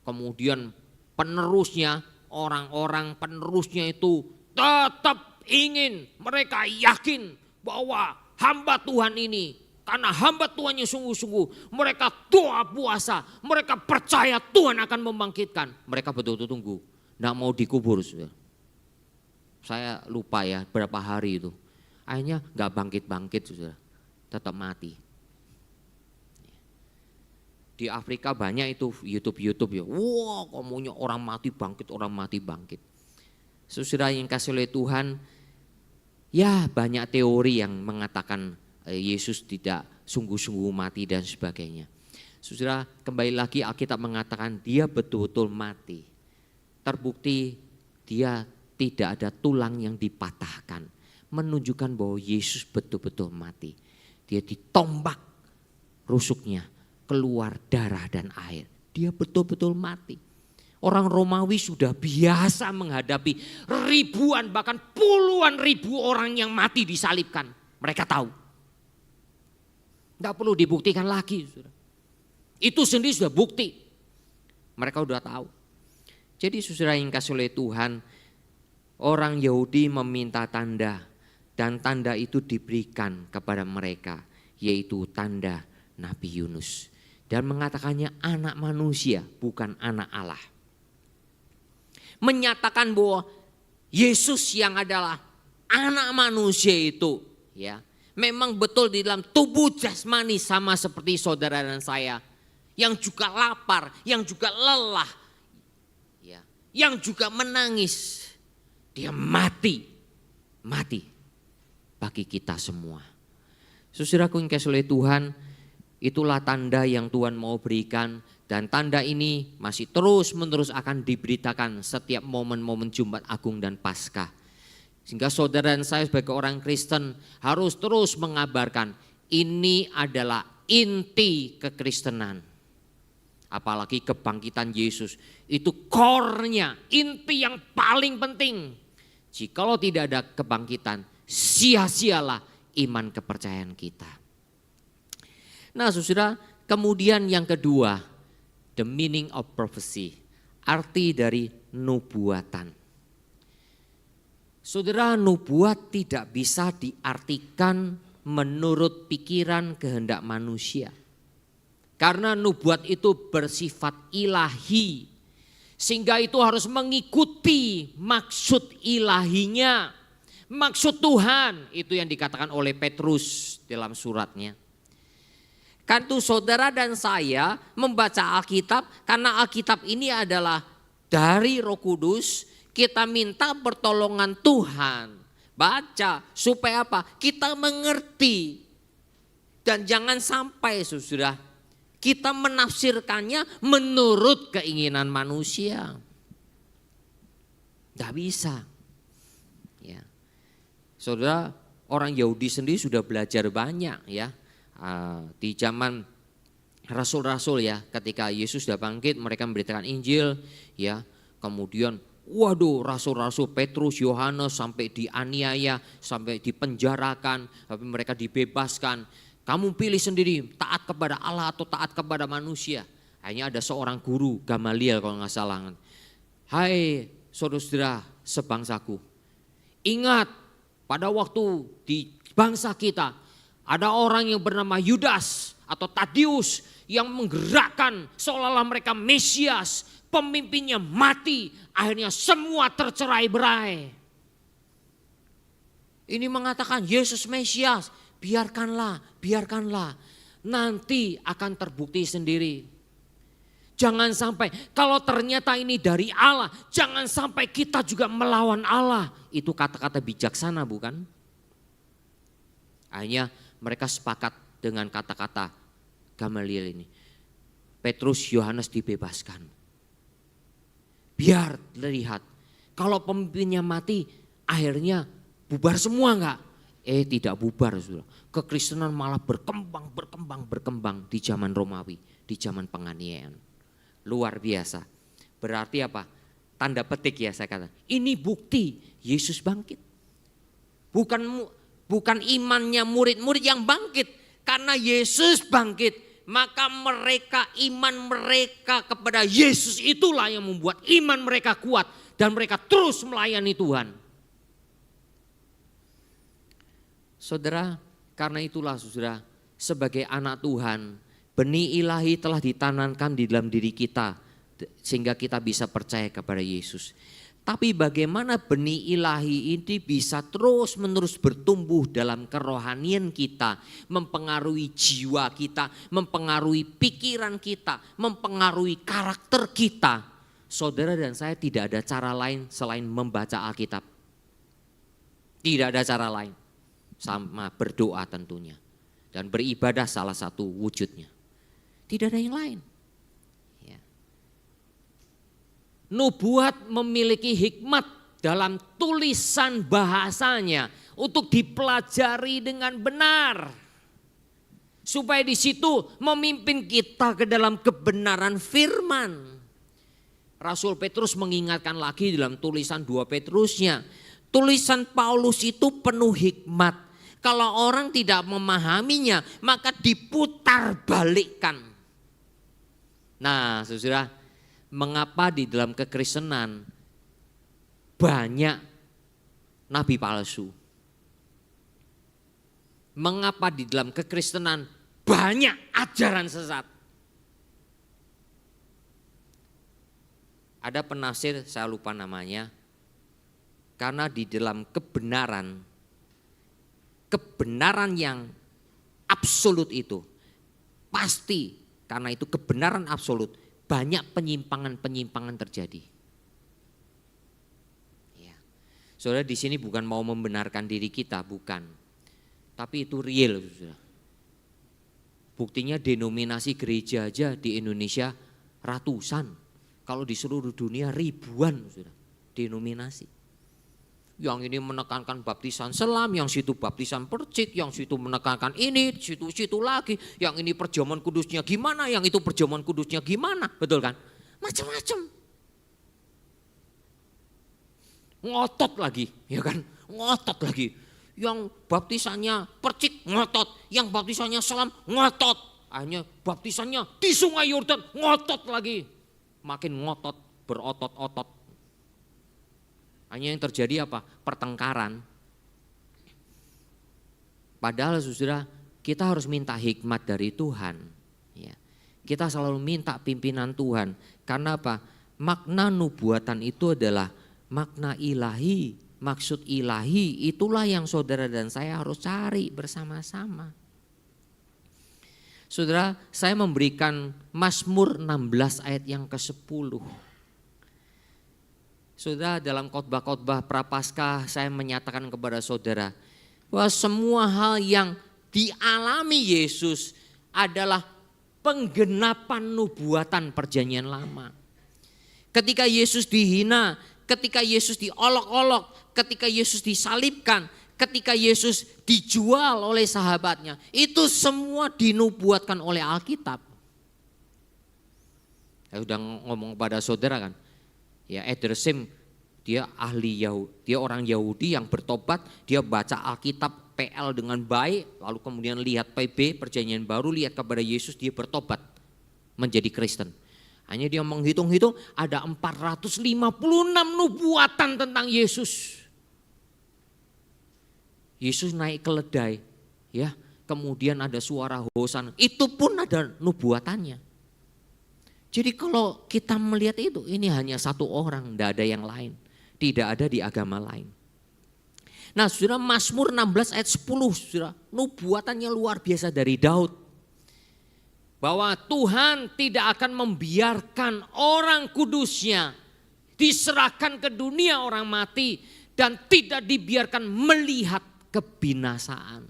Kemudian penerusnya, orang-orang penerusnya itu tetap ingin, mereka yakin bahwa hamba Tuhan ini, karena hamba Tuhannya sungguh-sungguh, mereka doa puasa, mereka percaya Tuhan akan membangkitkan. Mereka betul-betul tunggu, enggak mau dikubur. Saya lupa ya berapa hari itu. Akhirnya enggak bangkit-bangkit, saudara. Tetap mati. Di Afrika banyak itu YouTube ya. Wah, komunya orang mati bangkit, orang mati bangkit. Saudara yang kasih oleh Tuhan, ya banyak teori yang mengatakan Yesus tidak sungguh-sungguh mati dan sebagainya. Saudara, kembali lagi Alkitab mengatakan dia betul-betul mati. Terbukti dia tidak ada tulang yang dipatahkan. Menunjukkan bahwa Yesus betul-betul mati. Dia ditombak rusuknya, keluar darah dan air. Dia betul-betul mati. Orang Romawi sudah biasa menghadapi ribuan bahkan puluhan ribu orang yang mati disalibkan. Mereka tahu. Tidak perlu dibuktikan lagi. Itu sendiri sudah bukti. Mereka sudah tahu. Jadi saudara yang kasih oleh Tuhan, orang Yahudi meminta tanda. Dan tanda itu diberikan kepada mereka, yaitu tanda Nabi Yunus. Dan mengatakannya anak manusia, bukan anak Allah. Menyatakan bahwa Yesus yang adalah anak manusia itu, ya, memang betul di dalam tubuh jasmani sama seperti saudara dan saya, yang juga lapar, yang juga lelah, ya, yang juga menangis. Dia mati bagi kita semua. Saudaraku yang kasih oleh Tuhan, itulah tanda yang Tuhan mau berikan, dan tanda ini masih terus-menerus akan diberitakan setiap momen-momen Jumat Agung dan Paskah. Sehingga saudara dan saya sebagai orang Kristen harus terus mengabarkan ini adalah inti kekristenan. Apalagi kebangkitan Yesus, itu core-nya, inti yang paling penting. Jikalau tidak ada kebangkitan, sia-sialah iman kepercayaan kita. Nah saudara, kemudian yang kedua, the meaning of prophecy, arti dari nubuatan. Saudara, nubuat tidak bisa diartikan menurut pikiran kehendak manusia. Karena nubuat itu bersifat ilahi, sehingga itu harus mengikuti maksud ilahinya. Maksud Tuhan, itu yang dikatakan oleh Petrus dalam suratnya. Kan itu saudara dan saya membaca Alkitab, karena Alkitab ini adalah dari Roh Kudus, kita minta pertolongan Tuhan. Baca supaya apa? Kita mengerti. Dan jangan sampai saudara, kita menafsirkannya menurut keinginan manusia. Tidak bisa. Ya. Saudara, orang Yahudi sendiri sudah belajar banyak ya. Di zaman rasul-rasul ya, ketika Yesus sudah bangkit, mereka memberitakan Injil ya. Kemudian waduh, rasul-rasul Petrus, Yohanes sampai dianiaya, sampai dipenjarakan, tapi mereka dibebaskan. Kamu pilih sendiri, taat kepada Allah atau taat kepada manusia. Hanya ada seorang guru, Gamaliel kalau nggak salah. Hai saudara-saudara sebangsaku, ingat pada waktu di bangsa kita ada orang yang bernama Yudas atau Tadius yang menggerakkan seolah-olah mereka Mesias, pemimpinnya mati, akhirnya semua tercerai-berai. Ini mengatakan Yesus Mesias, biarkanlah, nanti akan terbukti sendiri. Jangan sampai, kalau ternyata ini dari Allah, jangan sampai kita juga melawan Allah. Itu kata-kata bijaksana bukan? Akhirnya mereka sepakat dengan kata-kata Gamaliel ini. Petrus, Yohanes dibebaskan. Biar lihat, kalau pemimpinnya mati, akhirnya bubar semua enggak? Tidak bubar saudara. Kekristenan malah berkembang di zaman Romawi, di zaman penganiayaan. Luar biasa. Berarti apa? Tanda petik ya saya kata. Ini bukti Yesus bangkit. Bukan imannya murid-murid yang bangkit. Karena Yesus bangkit, maka iman mereka kepada Yesus itulah yang membuat iman mereka kuat. Dan mereka terus melayani Tuhan. Saudara, karena itulah saudara, sebagai anak Tuhan, benih ilahi telah ditanamkan di dalam diri kita sehingga kita bisa percaya kepada Yesus. Tapi bagaimana benih ilahi ini bisa terus-menerus bertumbuh dalam kerohanian kita, mempengaruhi jiwa kita, mempengaruhi pikiran kita, mempengaruhi karakter kita. Saudara dan saya tidak ada cara lain selain membaca Alkitab. Tidak ada cara lain, sama berdoa tentunya. Dan beribadah salah satu wujudnya. Tidak ada yang lain. Nubuat memiliki hikmat dalam tulisan bahasanya untuk dipelajari dengan benar. Supaya di situ memimpin kita ke dalam kebenaran firman. Rasul Petrus mengingatkan lagi dalam tulisan 2 Petrusnya. Tulisan Paulus itu penuh hikmat. Kalau orang tidak memahaminya maka diputar balikkan. Nah saudara, mengapa di dalam kekristenan banyak nabi palsu? Mengapa di dalam kekristenan banyak ajaran sesat? Ada penafsir, saya lupa namanya, karena di dalam kebenaran yang absolut itu, pasti karena itu kebenaran absolut, banyak penyimpangan-penyimpangan terjadi. Ya. Saudara, di sini bukan mau membenarkan diri kita, bukan. Tapi itu real. Saudara. Buktinya denominasi gereja aja di Indonesia ratusan. Kalau di seluruh dunia ribuan, saudara, denominasi. Yang ini menekankan baptisan selam, yang situ baptisan percik, yang situ menekankan ini, situ lagi. Yang ini perjamuan kudusnya gimana, yang itu perjamuan kudusnya gimana, betul kan? Macam-macam. Ngotot lagi, ya kan? Ngotot lagi. Yang baptisannya percik, ngotot. Yang baptisannya selam, ngotot. Akhirnya baptisannya di Sungai Yordan, ngotot lagi. Makin ngotot, berotot-otot. Hanya yang terjadi apa? Pertengkaran. Padahal saudara, kita harus minta hikmat dari Tuhan. Ya. Kita selalu minta pimpinan Tuhan. Karena apa? Makna nubuatan itu adalah makna ilahi, maksud ilahi. Itulah yang saudara dan saya harus cari bersama-sama. Saudara, saya memberikan Mazmur 16 ayat yang ke-10. Saudara, dalam khotbah-khotbah Prapaskah saya menyatakan kepada saudara bahwa semua hal yang dialami Yesus adalah penggenapan nubuatan perjanjian lama. Ketika Yesus dihina, ketika Yesus diolok-olok, ketika Yesus disalibkan, ketika Yesus dijual oleh sahabatnya, itu semua dinubuatkan oleh Alkitab. Saya sudah ngomong kepada saudara kan. Ya, Edersim dia ahli Yahudi, dia orang Yahudi yang bertobat, dia baca Alkitab PL dengan baik, lalu kemudian lihat PB Perjanjian Baru, lihat kepada Yesus, dia bertobat menjadi Kristen. Hanya dia menghitung-hitung ada 456 nubuatan tentang Yesus. Yesus naik keledai, ya, kemudian ada suara Hosana, itu pun ada nubuatannya. Jadi kalau kita melihat itu, ini hanya satu orang, tidak ada yang lain. Tidak ada di agama lain. Nah saudara, Mazmur 16 ayat 10, saudara, nubuatannya luar biasa dari Daud. Bahwa Tuhan tidak akan membiarkan orang kudusnya diserahkan ke dunia orang mati dan tidak dibiarkan melihat kebinasaan.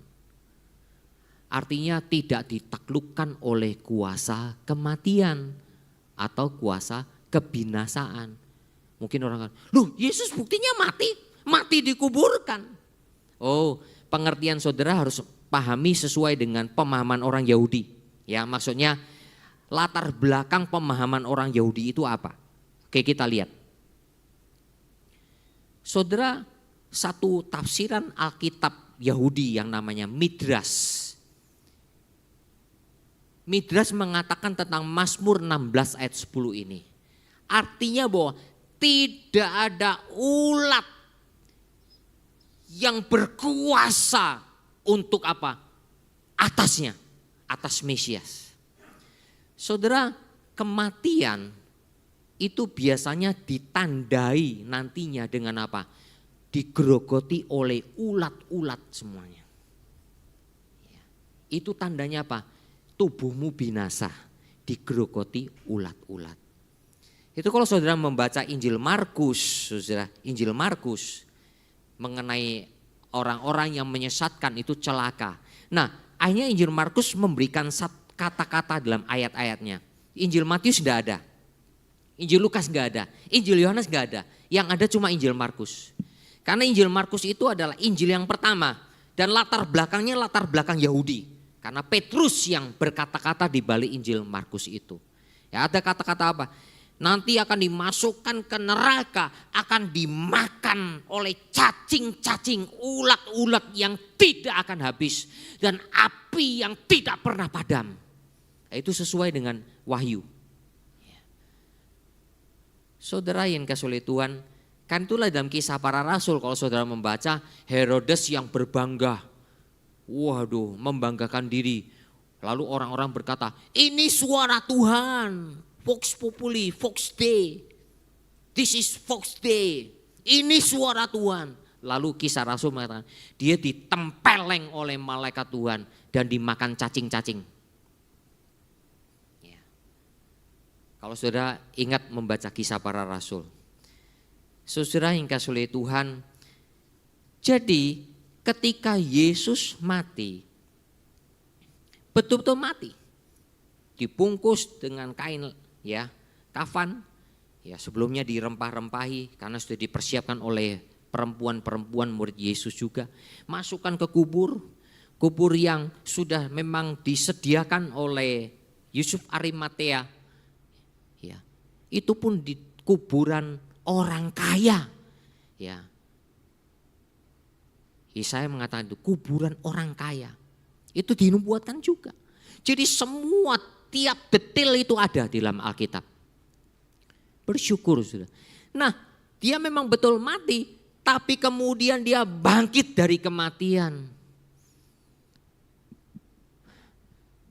Artinya tidak ditaklukkan oleh kuasa kematian atau kuasa kebinasaan. Mungkin orang kan, loh Yesus buktinya mati dikuburkan. Oh, pengertian saudara harus pahami sesuai dengan pemahaman orang Yahudi. Ya, maksudnya latar belakang pemahaman orang Yahudi itu apa? Oke, kita lihat. Saudara, satu tafsiran Alkitab Yahudi yang namanya Midrash. Midrash mengatakan tentang Mazmur 16 ayat 10 ini. Artinya bahwa tidak ada ulat yang berkuasa untuk apa? Atasnya, atas Mesias. Saudara, kematian itu biasanya ditandai nantinya dengan apa? Digerogoti oleh ulat-ulat semuanya. Itu tandanya apa? Tubuhmu binasa, digerogoti ulat-ulat. Itu kalau saudara membaca Injil Markus, saudara, Injil Markus mengenai orang-orang yang menyesatkan itu celaka. Nah, akhirnya Injil Markus memberikan kata-kata dalam ayat-ayatnya. Injil Matius enggak ada. Injil Lukas enggak ada. Injil Yohanes enggak ada. Yang ada cuma Injil Markus. Karena Injil Markus itu adalah Injil yang pertama. Dan latar belakangnya latar belakang Yahudi. Karena Petrus yang berkata-kata di balik Injil Markus itu. Ya, ada kata-kata apa? Nanti akan dimasukkan ke neraka, akan dimakan oleh cacing-cacing, ulat-ulat yang tidak akan habis. Dan api yang tidak pernah padam. Itu sesuai dengan Wahyu. Saudara yang kasih oleh Tuhan, kan itulah dalam Kisah Para Rasul kalau saudara membaca Herodes yang berbangga. Waduh, membanggakan diri. Lalu orang-orang berkata, ini suara Tuhan. Vox Populi, Vox Dei. This is Vox Dei. Ini suara Tuhan. Lalu Kisah Rasul mengatakan, dia ditempeleng oleh malaikat Tuhan dan dimakan cacing-cacing. Ya. Kalau saudara ingat membaca Kisah Para Rasul. Saudara yang kasih oleh Tuhan, jadi ketika Yesus mati, betul-betul mati, dibungkus dengan kain ya kafan, ya sebelumnya dirempah-rempahi karena sudah dipersiapkan oleh perempuan-perempuan murid Yesus juga, masukkan ke kubur yang sudah memang disediakan oleh Yusuf Arimatea, ya itu pun di kuburan orang kaya, ya Yesaya mengatakan itu kuburan orang kaya, itu dinubuatkan juga. Jadi semua tiap detail itu ada di dalam Alkitab. Bersyukur sudah. Nah, dia memang betul mati, tapi kemudian dia bangkit dari kematian.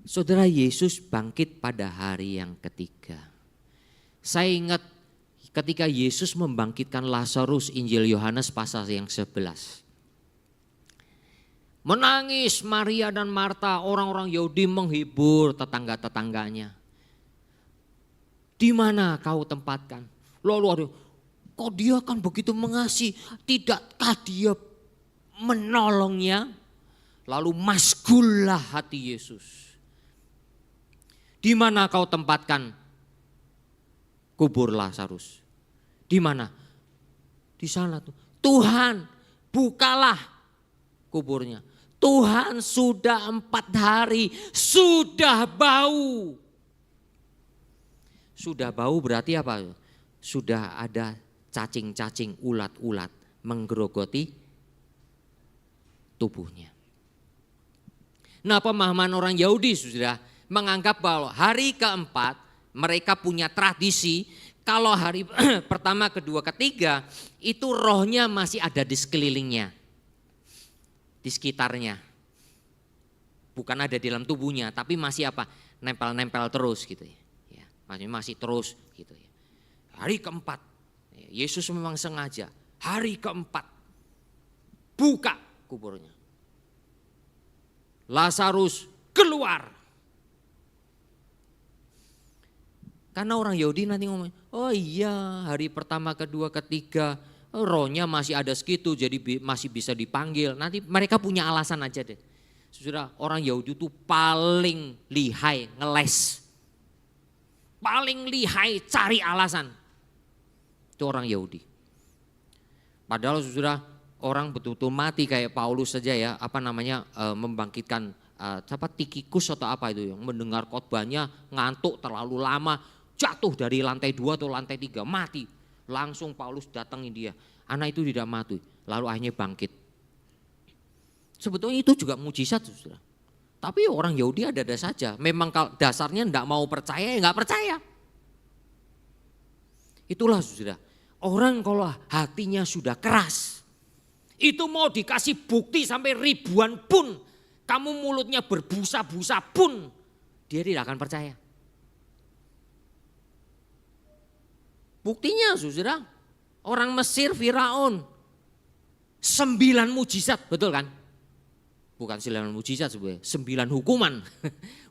Saudara, Yesus bangkit pada hari yang ketiga. Saya ingat ketika Yesus membangkitkan Lazarus, Injil Yohanes pasal yang 11. Menangis Maria dan Marta, orang-orang Yahudi menghibur tetangga-tetangganya. Di mana kau tempatkan? Lalu kok dia kan begitu mengasihi, tidakkah dia menolongnya? Lalu masgullah hati Yesus. Di mana kau tempatkan kubur Lazarus? Di mana? Di sana tuh. Tuhan, bukalah kuburnya. Tuhan, sudah 4 hari, sudah bau. Sudah bau berarti apa? Sudah ada cacing-cacing, ulat-ulat menggerogoti tubuhnya. Nah, pemahaman orang Yahudi sudah menganggap bahwa hari keempat mereka punya tradisi, kalau hari pertama, kedua, ketiga itu rohnya masih ada di sekelilingnya, di sekitarnya. Bukan ada di dalam tubuhnya, tapi masih apa? Nempel-nempel terus gitu ya. Masih terus gitu ya. Hari keempat, Yesus memang sengaja hari keempat buka kuburnya. Lazarus keluar. Karena orang Yahudi nanti ngomong, oh iya hari pertama, kedua, ketiga rohnya masih ada segitu jadi masih bisa dipanggil. Nanti mereka punya alasan aja deh. Saudara, orang Yahudi itu paling lihai ngeles. Paling lihai cari alasan. Itu orang Yahudi. Padahal saudara, orang betul-betul mati kayak Paulus saja ya, membangkitkan Tikikus atau apa itu yang mendengar khotbahnya ngantuk terlalu lama, jatuh dari lantai 2 atau lantai 3, mati. Langsung Paulus datangin dia. Anak itu tidak mati, lalu akhirnya bangkit. Sebetulnya itu juga mujizat saudara. Tapi orang Yahudi ada-ada saja. Memang dasarnya enggak mau percaya, ya enggak percaya. Itulah saudara. Orang kalau hatinya sudah keras, itu mau dikasih bukti sampai ribuan pun, kamu mulutnya berbusa-busa pun, dia tidak akan percaya. Buktinya saudara, orang Mesir Firaun 9 mujizat, betul kan? Bukan 9 mujizat sebenarnya, 9 hukuman.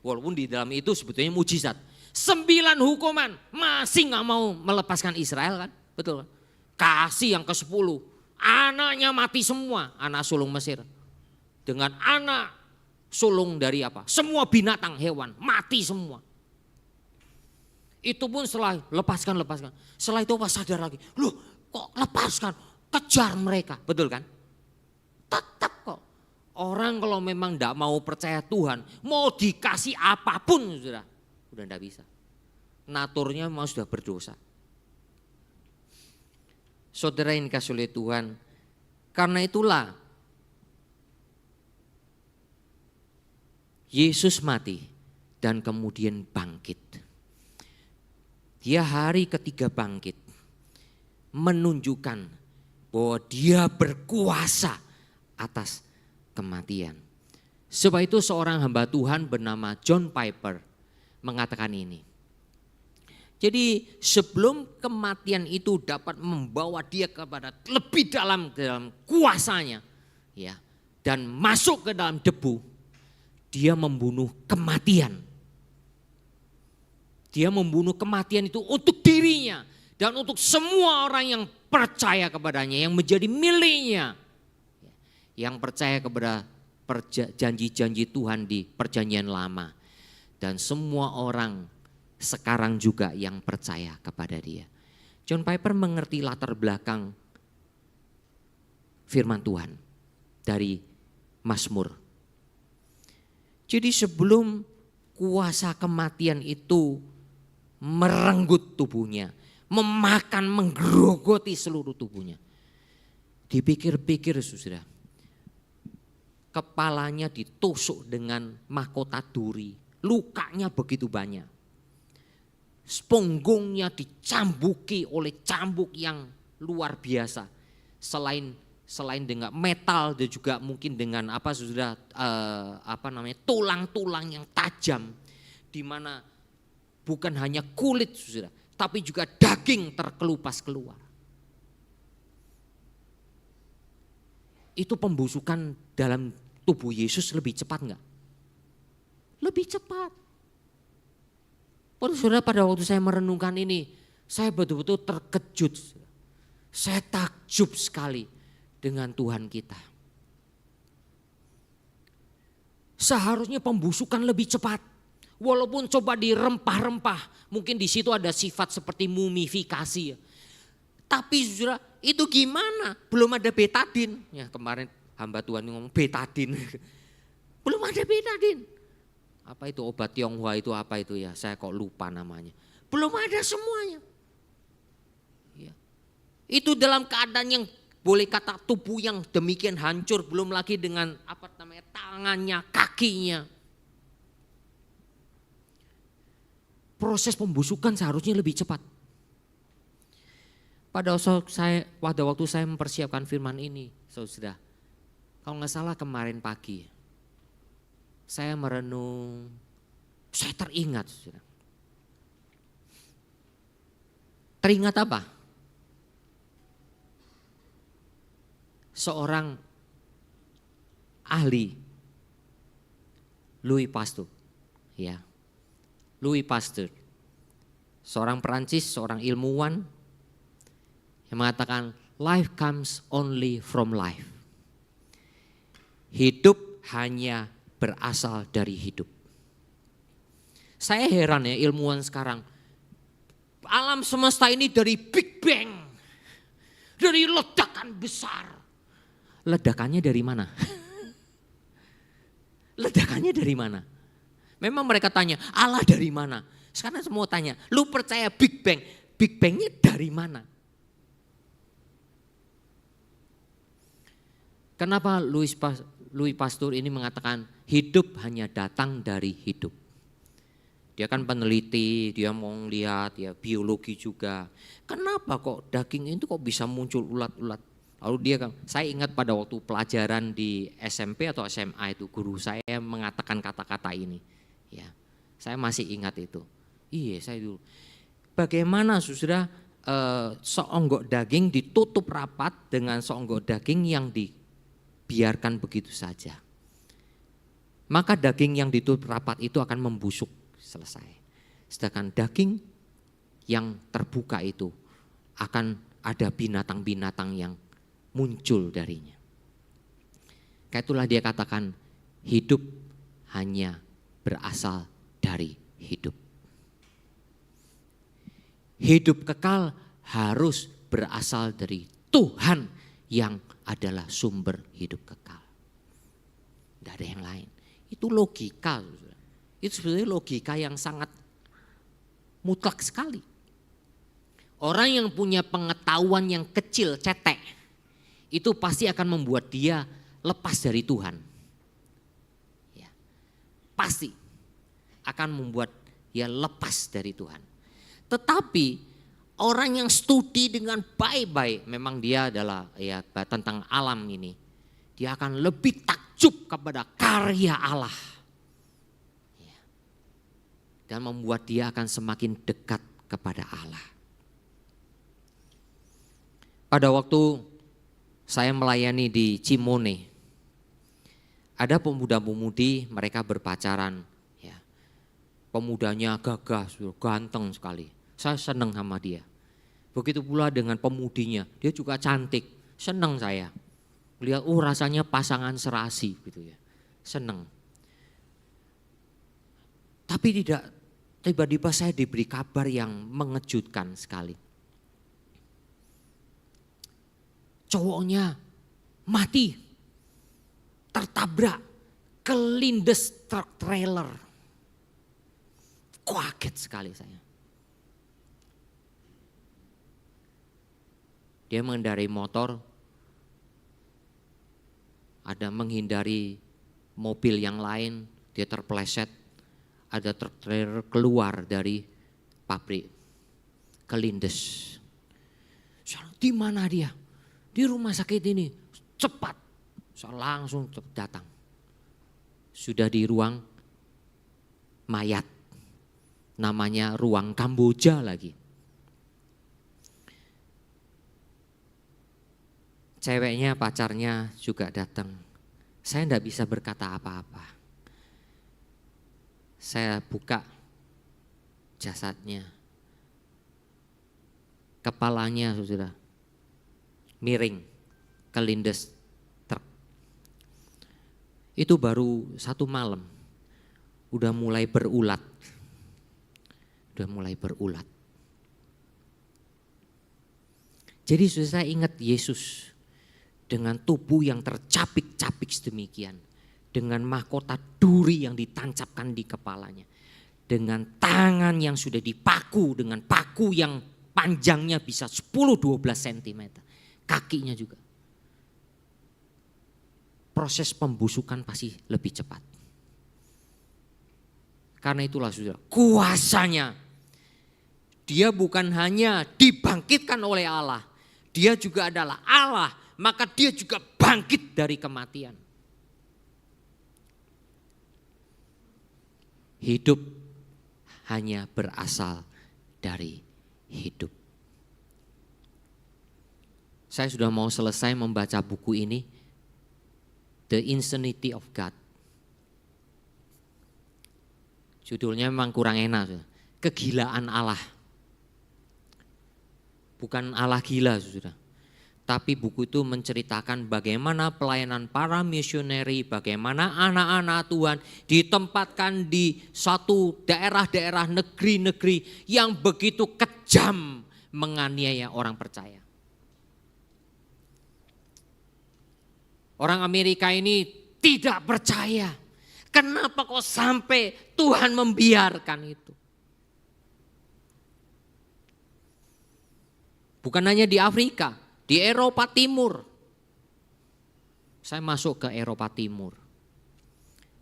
Walaupun di dalam itu sebetulnya mujizat. 9 hukuman, masih gak mau melepaskan Israel kan? Betul kan? Kasih yang ke-10, anaknya mati semua, anak sulung Mesir. Dengan anak sulung dari apa? Semua binatang hewan, mati semua. Itu pun setelah lepaskan. Setelah itu apa sadar lagi, loh kok lepaskan, kejar mereka, betul kan? Tetap kok. Orang kalau memang tidak mau percaya Tuhan, mau dikasih apapun udah tidak bisa. Naturnya mau sudah berdosa. Saudara yang dikasih oleh Tuhan, karena itulah Yesus mati dan kemudian bangkit. Dia hari ketiga bangkit, menunjukkan bahwa dia berkuasa atas kematian. Sebab itu seorang hamba Tuhan bernama John Piper mengatakan ini. Jadi sebelum kematian itu dapat membawa dia kepada lebih dalam kuasanya, ya, dan masuk ke dalam debu, dia membunuh kematian. Dia membunuh kematian itu untuk dirinya dan untuk semua orang yang percaya kepadanya, yang menjadi miliknya. Yang percaya kepada janji-janji Tuhan di perjanjian lama. Dan semua orang sekarang juga yang percaya kepada dia. John Piper mengerti latar belakang firman Tuhan dari Mazmur. Jadi sebelum kuasa kematian itu merenggut tubuhnya, memakan, menggerogoti seluruh tubuhnya. Dipikir-pikir saudara, kepalanya ditusuk dengan mahkota duri, lukanya begitu banyak. Punggungnya dicambuki oleh cambuk yang luar biasa. Selain dengan metal dan juga mungkin dengan tulang-tulang yang tajam, di mana bukan hanya kulit saudara, tapi juga daging terkelupas keluar. Itu pembusukan dalam tubuh Yesus lebih cepat enggak? Lebih cepat. Saudara, pada waktu saya merenungkan ini, saya betul-betul terkejut. Saya takjub sekali dengan Tuhan kita. Seharusnya pembusukan lebih cepat. Walaupun coba dirempah-rempah, mungkin di situ ada sifat seperti mumifikasi. Tapi saudara, itu gimana? Belum ada betadin. Ya, kemarin hamba Tuhan ngomong betadin. Belum ada betadin. Apa itu obat Tionghoa itu apa itu ya? Saya kok lupa namanya. Belum ada semuanya. Ya. Itu dalam keadaan yang boleh kata tubuh yang demikian hancur, belum lagi dengan tangannya, kakinya. Proses pembusukan seharusnya lebih cepat. Pada waktu saya mempersiapkan firman ini, saudara, kalau nggak salah kemarin pagi, saya merenung, saya teringat, saudara. Teringat apa? Seorang ahli, Louis Pasteur, ya, Louis Pasteur, seorang Perancis, seorang ilmuwan yang mengatakan life comes only from life. Hidup hanya berasal dari hidup. Saya heran ya ilmuwan sekarang. Alam semesta ini dari Big Bang. Dari ledakan besar. Ledakannya dari mana? Ledakannya dari mana? Memang mereka tanya Allah dari mana? Sekarang semua tanya, lu percaya Big Bang? Big Bangnya dari mana? Kenapa Louis Pasteur ini mengatakan hidup hanya datang dari hidup. Dia kan peneliti, dia mau lihat ya biologi juga. Kenapa kok daging itu kok bisa muncul ulat-ulat? Lalu dia kan, saya ingat pada waktu pelajaran di SMP atau SMA itu guru saya mengatakan kata-kata ini. Ya, saya masih ingat itu. Iya, saya dulu. Bagaimana saudara seonggok daging ditutup rapat dengan seonggok daging yang dibiarkan begitu saja. Maka daging yang ditutup rapat itu akan membusuk selesai. Sedangkan daging yang terbuka itu akan ada binatang-binatang yang muncul darinya. Karena itulah dia katakan hidup hanya berasal dari hidup. Hidup kekal harus berasal dari Tuhan yang adalah sumber hidup kekal. Tidak ada yang lain. Itu logika. Itu sebenarnya logika yang sangat mutlak sekali. Orang yang punya pengetahuan yang kecil, cetek, itu pasti akan membuat dia lepas dari Tuhan. Ya, pasti akan membuat dia lepas dari Tuhan. Tetapi orang yang studi dengan baik-baik, memang dia adalah ya tentang alam ini, dia akan lebih takjub kepada karya Allah. Ya. Dan membuat dia akan semakin dekat kepada Allah. Pada waktu saya melayani di Cimone, ada pemuda-pemudi mereka berpacaran. Ya. Pemudanya gagah, ganteng sekali. Saya senang sama dia. Begitu pula dengan pemudinya, dia juga cantik. Senang saya. Lihat, rasanya pasangan serasi gitu ya. Senang. Tapi tidak, tiba-tiba saya diberi kabar yang mengejutkan sekali. Cowoknya mati, tertabrak, kelindes truk trailer. Kaget sekali saya. Dia mengendarai motor, ada menghindari mobil yang lain, dia terpeleset, ada truk trailer keluar dari pabrik, kelindes. Di mana dia? Di rumah sakit ini, cepat. Saya langsung datang. Sudah di ruang mayat, namanya ruang Kamboja lagi. Ceweknya, pacarnya juga datang. Saya enggak bisa berkata apa-apa. Saya buka jasadnya. Kepalanya sudah miring, kelindes truk. Itu baru 1 malam. Udah mulai berulat. Jadi saya ingat Yesus. Dengan tubuh yang tercapik-capik sedemikian. Dengan mahkota duri yang ditancapkan di kepalanya. Dengan tangan yang sudah dipaku, dengan paku yang panjangnya bisa 10-12 cm. Kakinya juga. Proses pembusukan pasti lebih cepat. Karena itulah saudara, kuasanya. Dia bukan hanya dibangkitkan oleh Allah. Dia juga adalah Allah. Maka dia juga bangkit dari kematian. Hidup hanya berasal dari hidup. Saya sudah mau selesai membaca buku ini, The Insanity of God. Judulnya memang kurang enak, kegilaan Allah. Bukan Allah gila, saudara. Tapi buku itu menceritakan bagaimana pelayanan para misioneri, bagaimana anak-anak Tuhan ditempatkan di satu daerah-daerah negeri-negeri yang begitu kejam menganiaya orang percaya. Orang Amerika ini tidak percaya. Kenapa kok sampai Tuhan membiarkan itu? Bukan hanya di Afrika, di Eropa Timur. Saya masuk ke Eropa Timur.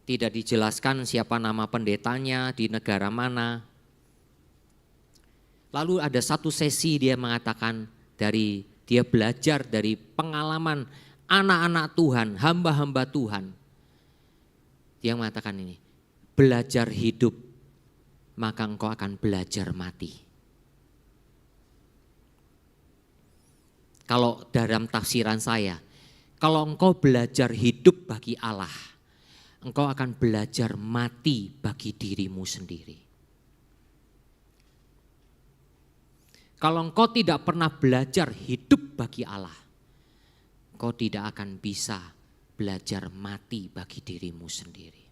Tidak dijelaskan siapa nama pendetanya, di negara mana. Lalu ada satu sesi dia mengatakan dia belajar dari pengalaman anak-anak Tuhan, hamba-hamba Tuhan. Dia mengatakan ini, belajar hidup maka engkau akan belajar mati. Kalau dalam tafsiran saya, kalau engkau belajar hidup bagi Allah, engkau akan belajar mati bagi dirimu sendiri. Kalau engkau tidak pernah belajar hidup bagi Allah, engkau tidak akan bisa belajar mati bagi dirimu sendiri.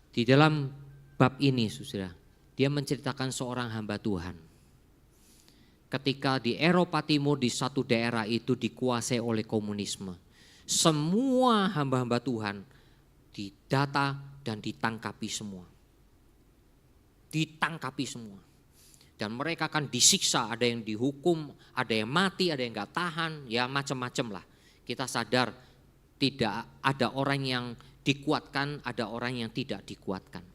Di dalam bab ini, saudara, dia menceritakan seorang hamba Tuhan. Ketika di Eropa Timur, di satu daerah itu dikuasai oleh komunisme, semua hamba-hamba Tuhan didata dan ditangkapi semua. Ditangkapi semua. Dan mereka akan disiksa, ada yang dihukum, ada yang mati, ada yang gak tahan, ya macam-macam lah. Kita sadar tidak ada orang yang dikuatkan, ada orang yang tidak dikuatkan.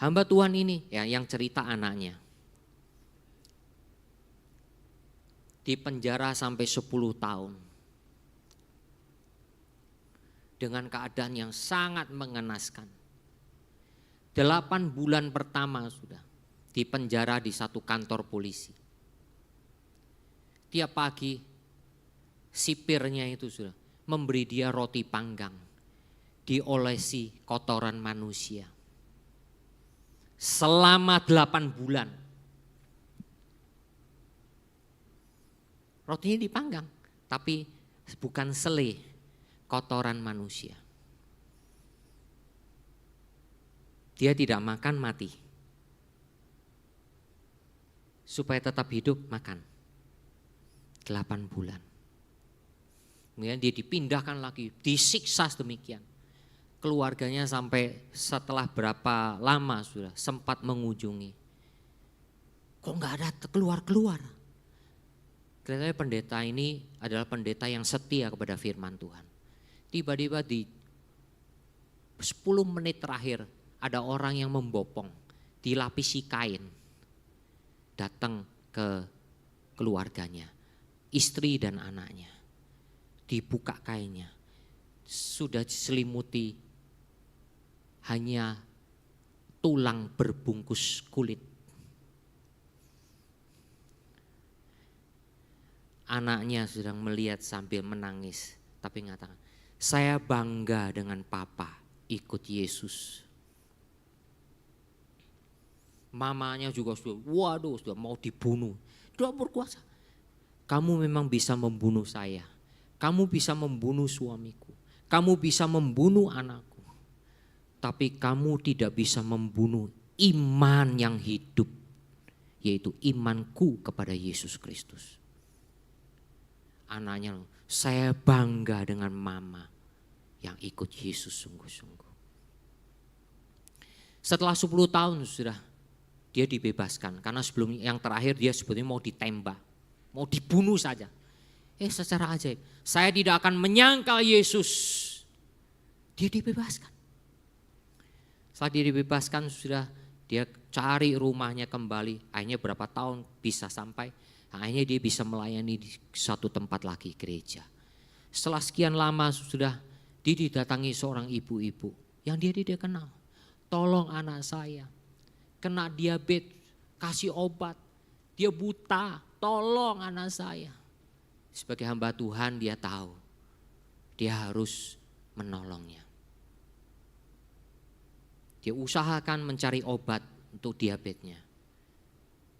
Hamba Tuhan ini ya yang cerita anaknya. Di penjara sampai 10 tahun. Dengan keadaan yang sangat mengenaskan. 8 bulan pertama sudah di penjara di satu kantor polisi. Tiap pagi sipirnya itu sudah memberi dia roti panggang, diolesi kotoran manusia. Selama 8 bulan. Rotinya dipanggang, tapi bukan selai, kotoran manusia. Dia tidak makan, mati. Supaya tetap hidup, makan 8 bulan. Kemudian dia dipindahkan lagi, disiksa sedemikian. Keluarganya sampai setelah berapa lama sudah sempat mengunjungi. Kok gak ada keluar-keluar? Kelihatannya pendeta ini adalah pendeta yang setia kepada firman Tuhan. Tiba-tiba di 10 menit terakhir ada orang yang membopong, dilapisi kain. Datang ke keluarganya, istri dan anaknya. Dibuka kainnya, sudah diselimuti hanya tulang berbungkus kulit. Anaknya sedang melihat sambil menangis, tapi mengatakan, saya bangga dengan papa ikut Yesus. Mamanya juga sudah, waduh sudah mau dibunuh. Dia berkuasa. Kamu memang bisa membunuh saya. Kamu bisa membunuh suamiku. Kamu bisa membunuh anakku. Tapi kamu tidak bisa membunuh iman yang hidup. Yaitu imanku kepada Yesus Kristus. Anaknya, saya bangga dengan mama yang ikut Yesus sungguh-sungguh. Setelah 10 tahun sudah dia dibebaskan karena sebelum yang terakhir dia sebetulnya mau ditembak, mau dibunuh saja. Secara ajaib, saya tidak akan menyangkal Yesus. Dia dibebaskan. Setelah dia dibebaskan sudah dia cari rumahnya kembali. Akhirnya berapa tahun bisa sampai, akhirnya dia bisa melayani di satu tempat lagi, gereja. Setelah sekian lama sudah dia didatangi seorang ibu-ibu yang dia tidak kenal. Tolong anak saya. Kena diabetes, kasih obat, dia buta, tolong anak saya. Sebagai hamba Tuhan dia tahu, dia harus menolongnya. Dia usahakan mencari obat untuk diabetesnya.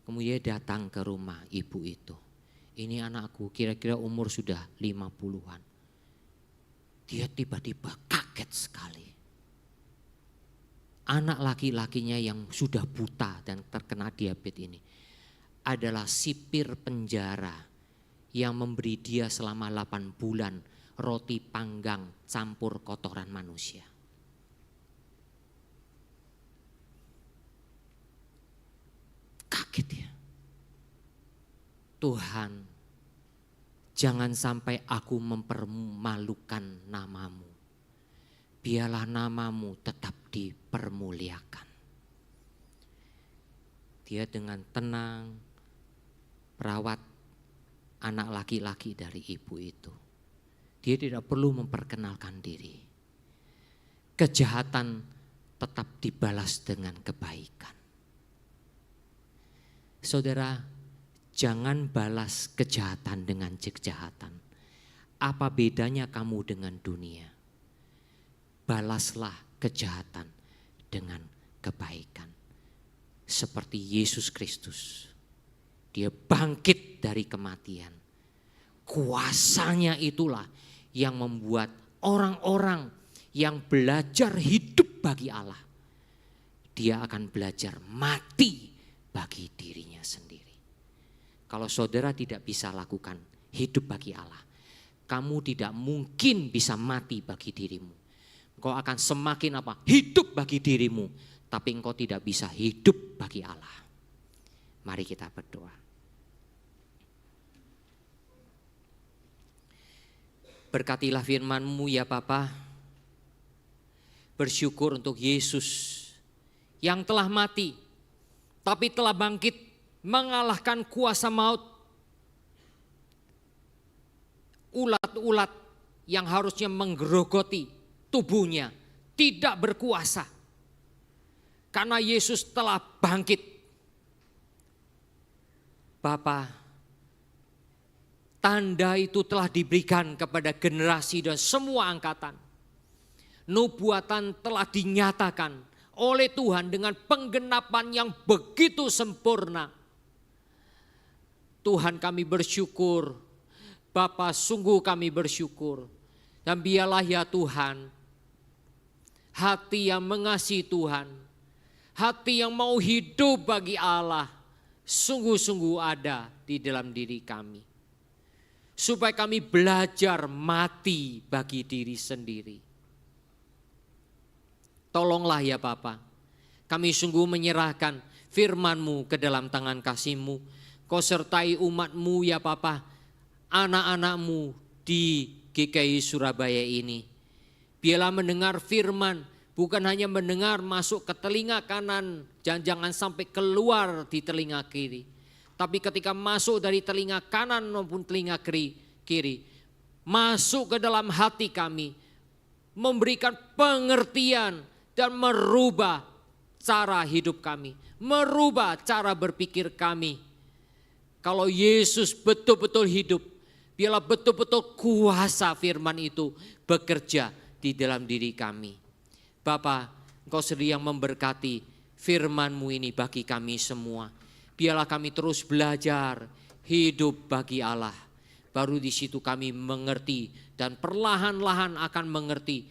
Kemudian dia datang ke rumah ibu itu. Ini anakku kira-kira umur sudah 50-an. Dia tiba-tiba kaget sekali. Anak laki-lakinya yang sudah buta dan terkena diabetes ini adalah sipir penjara yang memberi dia selama 8 bulan roti panggang campur kotoran manusia. Kaget ya. Tuhan, jangan sampai aku mempermalukan namamu. Biarlah namamu tetap dipermuliakan. Dia dengan tenang merawat anak laki-laki dari ibu itu. Dia tidak perlu memperkenalkan diri. Kejahatan tetap dibalas dengan kebaikan. Saudara, Jangan balas kejahatan dengan kejahatan. Apa bedanya kamu dengan dunia? Balaslah kejahatan dengan kebaikan. Seperti Yesus Kristus. Dia bangkit dari kematian. Kuasanya itulah yang membuat orang-orang yang belajar hidup bagi Allah, dia akan belajar mati bagi dirinya sendiri. Kalau saudara tidak bisa lakukan hidup bagi Allah, kamu tidak mungkin bisa mati bagi dirimu. Engkau akan semakin hidup bagi dirimu, tapi engkau tidak bisa hidup bagi Allah. Mari kita berdoa. Berkatilah firman-Mu ya Bapa. Bersyukur untuk Yesus yang telah mati, tapi telah bangkit mengalahkan kuasa maut. Ulat-ulat yang harusnya menggerogoti tubuhnya tidak berkuasa. Karena Yesus telah bangkit. Bapa, tanda itu telah diberikan kepada generasi dan semua angkatan. Nubuatan telah dinyatakan oleh Tuhan dengan penggenapan yang begitu sempurna. Tuhan, kami bersyukur. Bapa, sungguh kami bersyukur. Dan biarlah ya Tuhan, hati yang mengasihi Tuhan, hati yang mau hidup bagi Allah, sungguh-sungguh ada di dalam diri kami. Supaya kami belajar mati bagi diri sendiri. Tolonglah ya Bapa, kami sungguh menyerahkan firman-Mu ke dalam tangan kasih-Mu. Kau sertai umat-Mu ya Bapa, anak-anak-Mu di GKI Surabaya ini. Biarlah mendengar firman, bukan hanya mendengar masuk ke telinga kanan, jangan sampai keluar di telinga kiri. Tapi ketika masuk dari telinga kanan maupun telinga kiri, masuk ke dalam hati kami, memberikan pengertian dan merubah cara hidup kami, merubah cara berpikir kami. Kalau Yesus betul-betul hidup, biarlah betul-betul kuasa firman itu bekerja di dalam diri kami. Bapa, Engkau sedang memberkati firman-Mu ini bagi kami semua. Biarlah kami terus belajar hidup bagi Allah. Baru di situ kami mengerti dan perlahan-lahan akan mengerti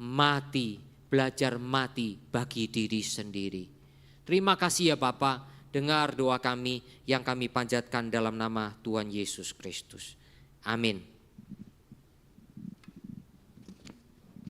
mati, belajar mati bagi diri sendiri. Terima kasih ya Bapa, dengar doa kami yang kami panjatkan dalam nama Tuhan Yesus Kristus. Amin.